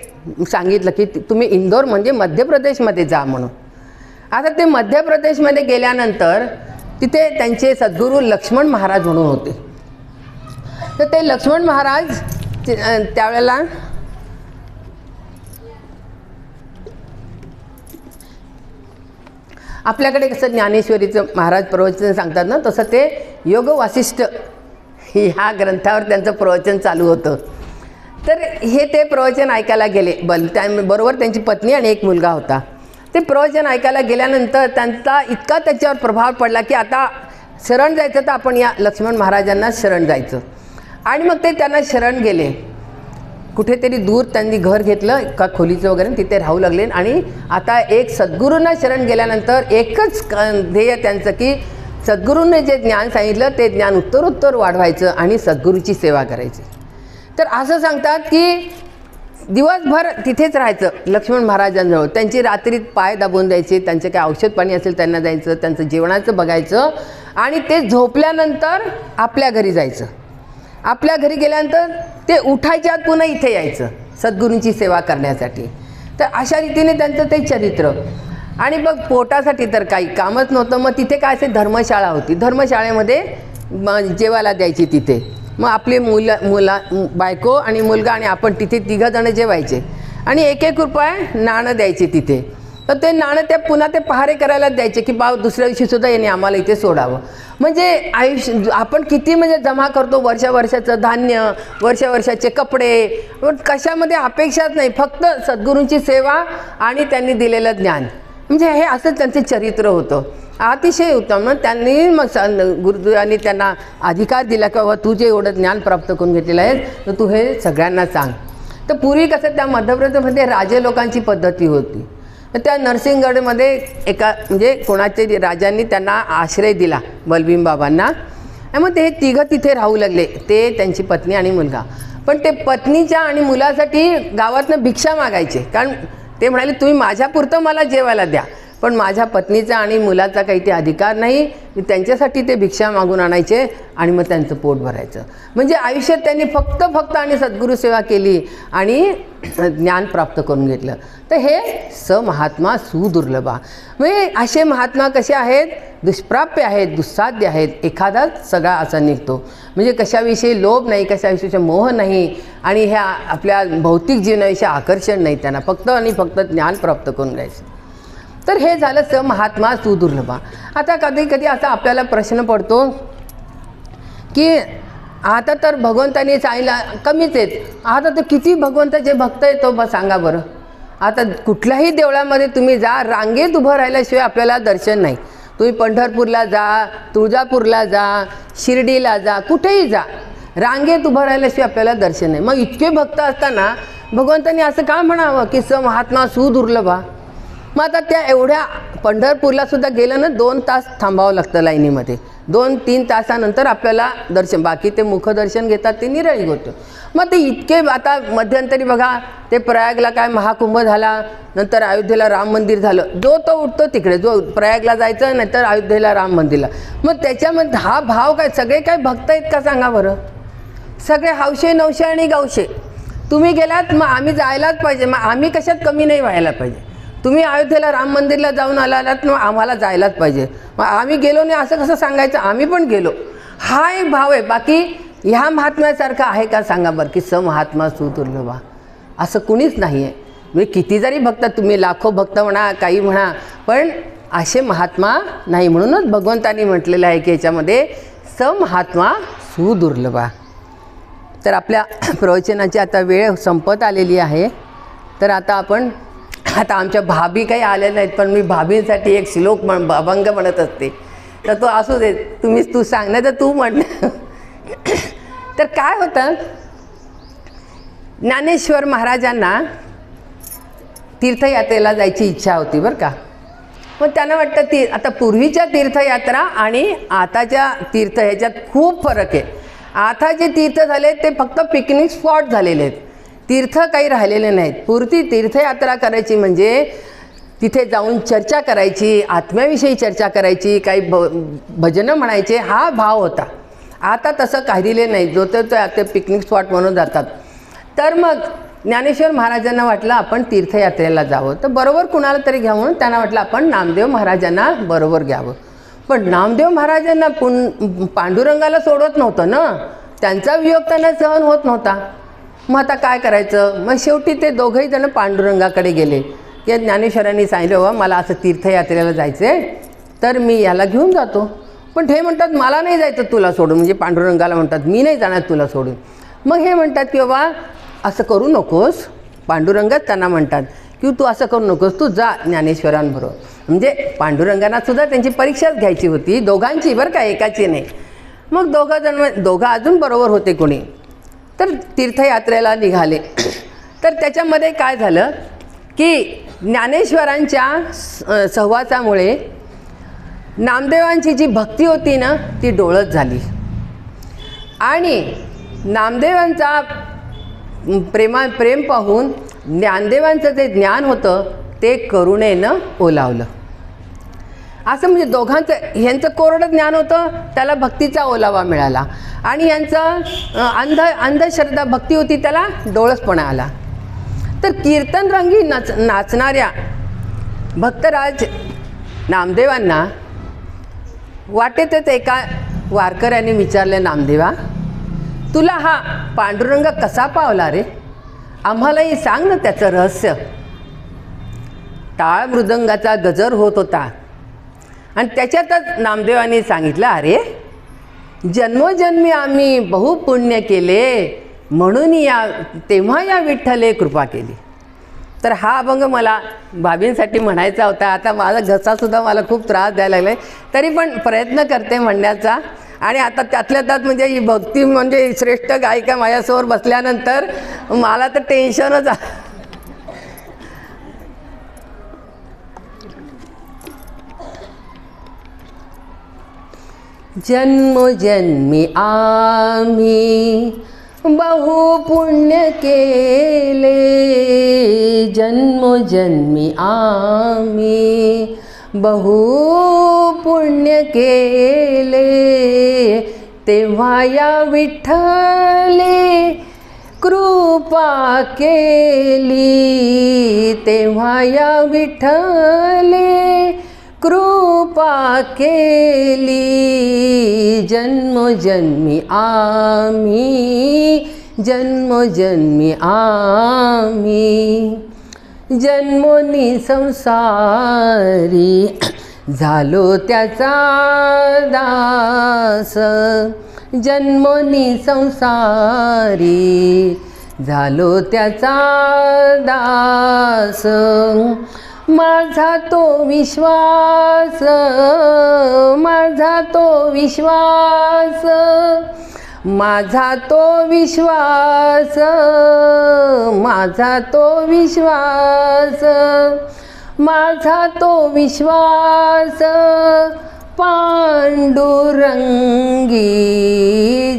सांगितलं की तुम्ही इंदोर म्हणजे मध्य प्रदेशमध्ये जा म्हणून. आता ते मध्य प्रदेशमध्ये गेल्यानंतर तिथे त्यांचे सद्गुरू लक्ष्मण महाराज म्हणून होते. तर ते लक्ष्मण महाराज त्यावेळेला आपल्याकडे कसं ज्ञानेश्वरीचं महाराज प्रवचन सांगतात ना, तसं ते योग वासिष्ठ ह्या ग्रंथावर त्यांचं प्रवचन चालू होतं. तर हे ते प्रवचन ऐकायला गेले. बरोबर त्यांची पत्नी आणि एक मुलगा होता. ते प्रवचन ऐकायला गेल्यानंतर त्यांचा इतका त्याच्यावर प्रभाव पडला की आता शरण जायचं तर आपण या लक्ष्मण महाराजांना शरण जायचं. आणि मग ते त्यांना शरण गेले. कुठेतरी दूर त्यांनी घर घेतलं एका खोलीचं वगैरे, तिथे राहू लागले. आणि आता एक सद्गुरूंना शरण गेल्यानंतर एकच ध्येय त्यांचं की सद्गुरूंनी जे ज्ञान सांगितलं ते ज्ञान उत्तरोत्तर वाढवायचं आणि सद्गुरूची सेवा करायची. तर असं सांगतात की दिवसभर तिथेच राहायचं लक्ष्मण महाराजांजवळ. त्यांची रात्रीत पाय दाबून द्यायचे, त्यांचं काय औषध पाणी असेल त्यांना द्यायचं, त्यांचं जेवणाचं बघायचं आणि ते झोपल्यानंतर आपल्या घरी जायचं. आपल्या घरी गेल्यानंतर ते उठायच्या आत पुन्हा इथे यायचं सद्गुरूंची सेवा करण्यासाठी. तर अशा रीतीने त्यांचं ते चरित्र. आणि मग पोटासाठी तर काही कामच नव्हतं. मग तिथे काय असे धर्मशाळा होती, धर्मशाळेमध्ये जेवायला द्यायची तिथे. मग आपले बायको आणि मुलगा आणि आपण तिथे 3 जण जेवायचे आणि 1-1 रुपये नाणं द्यायचे तिथे. तर ते नाणं ते पुन्हा ते पहारे करायला द्यायचे की दुसऱ्या दिवशी सुद्धा यांनी आम्हाला इथे सोडावं. म्हणजे आपण किती म्हणजे जमा करतो वर्षाचं धान्य, वर्षाचे कपडे, कशामध्ये अपेक्षाच नाही, फक्त सद्गुरूंची सेवा आणि त्यांनी दिलेलं ज्ञान. म्हणजे हे असं त्यांचं चरित्र होतं, अतिशय उत्तम. मग त्यांनी मग गुरुदेवांनी त्यांना अधिकार दिला की बाबा तू जे एवढं ज्ञान प्राप्त करून घेतलेलं आहे तर तू हे सगळ्यांना सांग. तर पूर्वी कसं त्या मध्य प्रदेशमध्ये राजे लोकांची पद्धती होती. तर त्या नरसिंहगडमध्ये एका म्हणजे कोणाचे राजांनी त्यांना आश्रय दिला बलभीम बाबांना. आणि मग ते 3 तिथे राहू लागले, ते त्यांची पत्नी आणि मुलगा. पण ते पत्नीच्या आणि मुलासाठी गावातनं भिक्षा मागायचे, कारण ते म्हणाले तुम्ही माझ्यापुरतं मला जेवायला द्या, पण माझ्या पत्नीचा आणि मुलाचा काही ते अधिकार नाही, त्यांच्यासाठी ते भिक्षा मागून आणायचे आणि मग त्यांचं पोट भरायचं. म्हणजे आयुष्यात त्यांनी फक्त आणि सद्गुरू सेवा केली आणि ज्ञान प्राप्त करून घेतलं. तर हे समहात्मा सुदुर्लभा. म्हणजे असे महात्मा कसे आहेत, दुष्प्राप्य आहेत, दुस्साध्य आहेत. एखादाच सगळा असा निघतो. म्हणजे कशाविषयी लोभ नाही, कशाविषयी मोह नाही आणि ह्या आपल्या भौतिक जीवनाविषयी आकर्षण नाही त्यांना, फक्त आणि फक्त ज्ञान प्राप्त करून घ्यायचं. तर हे झालं समहात्मा सुदुर्लभा. आता कधी कधी असा आपल्याला प्रश्न पडतो की आता तर भगवंतांनी सांगितलं कमीच आहेत, आता तर किती भगवंताचे भक्त येतो बा सांगा बरं. आता कुठल्याही देवळामध्ये तुम्ही जा, रांगेत उभं राहिल्याशिवाय आपल्याला दर्शन नाही. तुम्ही पंढरपूरला जा, तुळजापूरला जा, शिर्डीला जा, कुठेही जा, रांगेत उभं राहिल्याशिवाय आपल्याला दर्शन नाही. मग इतके भक्त असताना भगवंतांनी असं का म्हणावं की समहात्मा सुदुर्लभा. मग आता त्या एवढ्या पंढरपूरला सुद्धा गेलं ना 2 तास थांबावं लागतं लाईनीमध्ये. 2-3 तासानंतर आपल्याला दर्शन, बाकी ते मुखदर्शन घेतात ते निराळी गोष्ट. मग ते इतके आता मध्यंतरी बघा ते प्रयागला काय महाकुंभ झाला, नंतर अयोध्येला राम मंदिर झालं. जो तो उठतो तिकडे, जो प्रयागला जायचं नंतर अयोध्येला राम मंदिरला. मग त्याच्यामध्ये हा भाव काय, सगळे काय भक्त आहेत का सांगा बरं. सगळे हौशे नवशे आणि गावशे. तुम्ही गेलात मग आम्ही जायलाच पाहिजे, मग आम्ही कशात कमी नाही व्हायला पाहिजे. तुम्ही अयोध्येला राम मंदिरला जाऊन आलात मग आम्हाला जायलाच पाहिजे. मग आम्ही गेलो नाही असं कसं सांगायचं, आम्ही पण गेलो. हा एक भाव आहे. बाकी ह्या महात्म्यासारखं आहे का सांगा बरं की समहात्मा सुदुर्लभा. असं कुणीच नाही आहे. म्हणजे किती जरी भक्त, तुम्ही लाखो भक्त म्हणा, काही म्हणा, पण असे महात्मा नाही. म्हणूनच भगवंतांनी म्हटलेलं आहे की याच्यामध्ये समहात्मा सुदुर्लभा. तर आपल्या प्रवचनाची आता वेळ संपत आलेली आहे. तर आता आमच्या भाभी काही आल्या नाहीत, पण मी भाभींसाठी एक श्लोक अभंग म्हणत असते. तर तो असू दे, तू सांग ना, तर तू म्हण. तर काय होतं, ज्ञानेश्वर महाराजांना तीर्थयात्रेला जायची इच्छा होती बरं का. मग त्यांना वाटतं आता पूर्वीच्या तीर्थयात्रा आणि आताच्या तीर्थ ह्याच्यात खूप फरक आहे. आता जे तीर्थ झाले ते फक्त पिकनिक स्पॉट झालेले आहेत, तीर्थ काही राहिलेले नाहीत. पूर्वी तीर्थयात्रा करायची म्हणजे तिथे जाऊन चर्चा करायची, आत्म्याविषयी चर्चा करायची, काही भजनं म्हणायचे, हा भाव होता. आता तसं काढिले नाही, जो ते पिकनिक स्पॉट म्हणून जातात. तर मग ज्ञानेश्वर महाराजांना वाटलं आपण तीर्थयात्रेला जावं. तर बरोबर कुणाला तरी घ्यावं म्हणून त्यांना वाटलं आपण नामदेव महाराजांना बरोबर घ्यावं. पण नामदेव महाराजांना पांडुरंगाला सोडत नव्हतं ना, त्यांचा वियोग त्यांना सहन होत नव्हता. मग आता काय करायचं. मग शेवटी ते दोघंही जण पांडुरंगाकडे गेले की ज्ञानेश्वरांनी सांगितलं बाबा मला असं तीर्थयात्रेला जायचं आहे, तर मी याला घेऊन जातो. पण हे म्हणतात मला नाही जायचं तुला सोडून, म्हणजे पांडुरंगाला म्हणतात मी नाही जाणार तुला सोडून. मग हे म्हणतात की बाबा असं करू नकोस, पांडुरंगच त्यांना म्हणतात की तू असं करू नकोस, तू जा ज्ञानेश्वरांबरोबर. म्हणजे पांडुरंगांना सुद्धा त्यांची परीक्षाच घ्यायची होती, दोघांची बरं का, एकाची नाही. मग दोघं अजून बरोबर होते कोणी. तर तीर्थयात्रेला निघाले. तर त्याच्यामध्ये काय झालं की ज्ञानेश्वरांच्या सहवासामुळे नामदेवांची जी भक्ती होती ना ती डोळत झाली आणि नामदेवांचा प्रेम पाहून ज्ञानदेवांचं जे ज्ञान होतं ते करुणेनं ओलावलं. असं म्हणजे दोघांचं, ह्यांचं कोरडं ज्ञान होतं त्याला भक्तीचा ओलावा मिळाला आणि यांचं अंधश्रद्धा भक्ती होती त्याला डोळसपणा आला. तर कीर्तनरंगी नाचणाऱ्या भक्तराज नामदेवांना वाटेतच एका वारकऱ्याने विचारलं, नामदेवा तुला हा पांडुरंग कसा पावला रे, आम्हालाही सांग ना त्याचं रहस्य. टाळ मृदंगाचा गजर होत होता आणि त्याच्यातच नामदेवांनी सांगितलं, अरे जन्मोजन्मी आम्ही बहुपुण्य केले म्हणून तेव्हा या विठ्ठले कृपा केली. तर हा अभंग मला भाभींसाठी म्हणायचा होता. आता माझा घसासुद्धा मला खूप त्रास द्यायला लागला आहे, तरी पण प्रयत्न करते म्हणण्याचा. आणि आता त्यातल्या त्यात म्हणजे ही भक्ती म्हणजे श्रेष्ठ गायिका माझ्यासमोर बसल्यानंतर मला तर टेन्शनच आहे. जन्मोजन्मी आम्ही बहुपुण्य केले, जन्मोजन्मी आम्ही बहु पुण्य केले तेव्हा या विठ्ठले कृपा केली, तेव्हा या विठ्ठले कृपा केली. जन्मोजन्मी आम्ही, जन्मोजन्मी आम्ही, जन्मोनी संसारी झालो त्याचा दास, जन्मोनी संसारी झालो त्याचा दास. माझा तो विश्वास, माझा तो विश्वास, माझा तो विश्वास, माझा तो विश्वास, माझा तो विश्वास पांडुरंगी.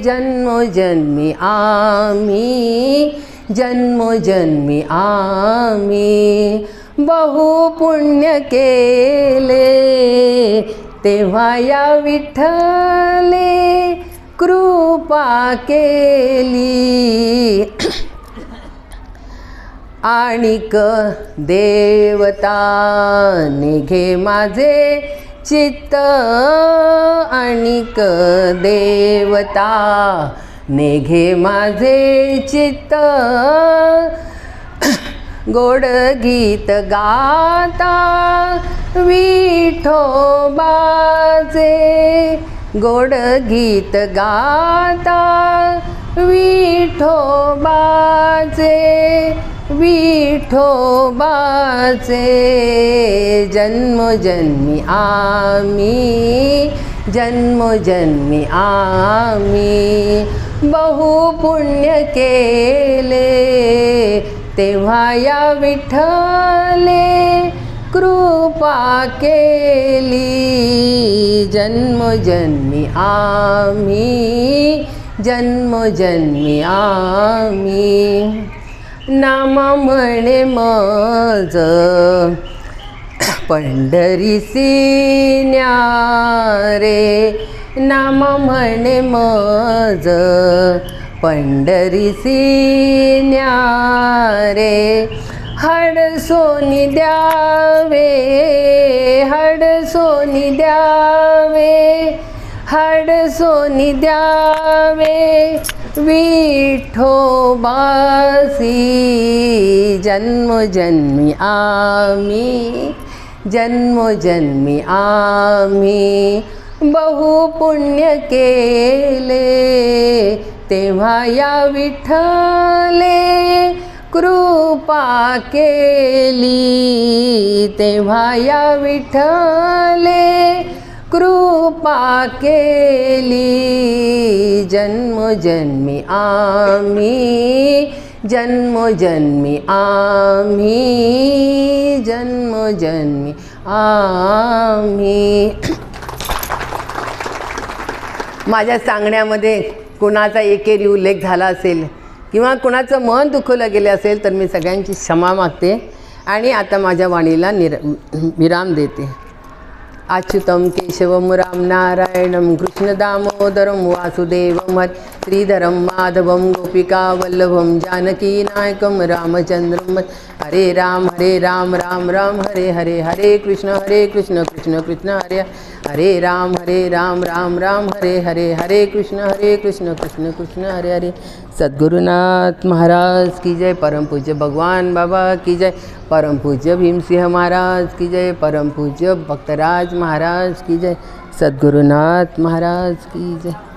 जन्मोजन्मी आम्ही, जन्मोजन्मी आम्ही बहु पुण्य केले तेव्हा या विठ्ठले कृपा केली. आणिक देवता निघे माझे चित्त, आणिक देवता निघे माझे चित्त. गोड गीत गाता विठोबाचे, गोड गीत गाता विठोबाचे, विठोबाचे. जन्मोजन्मी आम्ही, जन्मोजन्मी आम्ही बहु पुण्य केले तेव्हा या विठ्ठले कृपा केली. जन्मोजन्मी आम्ही, जन्मोजन्मी आम्ही. नाम म्हणे मज पंढरीसी न्यारे, नाम म्हणे मज पंढरीसी न्यारे. हडसोनी द्यावे, हडसोनी द्यावे, हडसोनी द्यावे विठोबासी. जन्मोजन्मी आम्ही, जन्मोजन्मी आम्ही बहु पुण्य केले तेव्हा या विठ्ठले कृपा केली, तेव्हा या विठ्ठले कृपा केली. जन्मोजन्मी आम्ही, जन्मोजन्मी आम्ही, जन्मोजन्मी आम्ही. माझ्या सांगण्यामध्ये कुणाचा एकेरी उल्लेख झाला असेल किंवा कुणाचं मन दुखवलं गेलं असेल तर मी सगळ्यांची क्षमा मागते आणि आता माझ्या वाणीला विराम देते. अच्युतं केशवं राम नारायणं कृष्ण दामोदरं वासुदेवं श्रीधरं माधवं गोपिका वल्लभं जानकी नायकं रामचंद्रं. हरे राम राम राम हरे हरे, हरे कृष्ण कृष्ण कृष्ण हरे हरे. राम राम राम हरे हरे, हरे कृष्ण कृष्ण कृष्ण हरे हरे. सद्गुरुनाथ महाराज की जय. परम पूज्य भगवान बाबा की जय. परम पूज्य भीमसिंह महाराज की जय. परम पूज्य भक्तराज महाराज की जय. सद्गुरुनाथ महाराज की जय.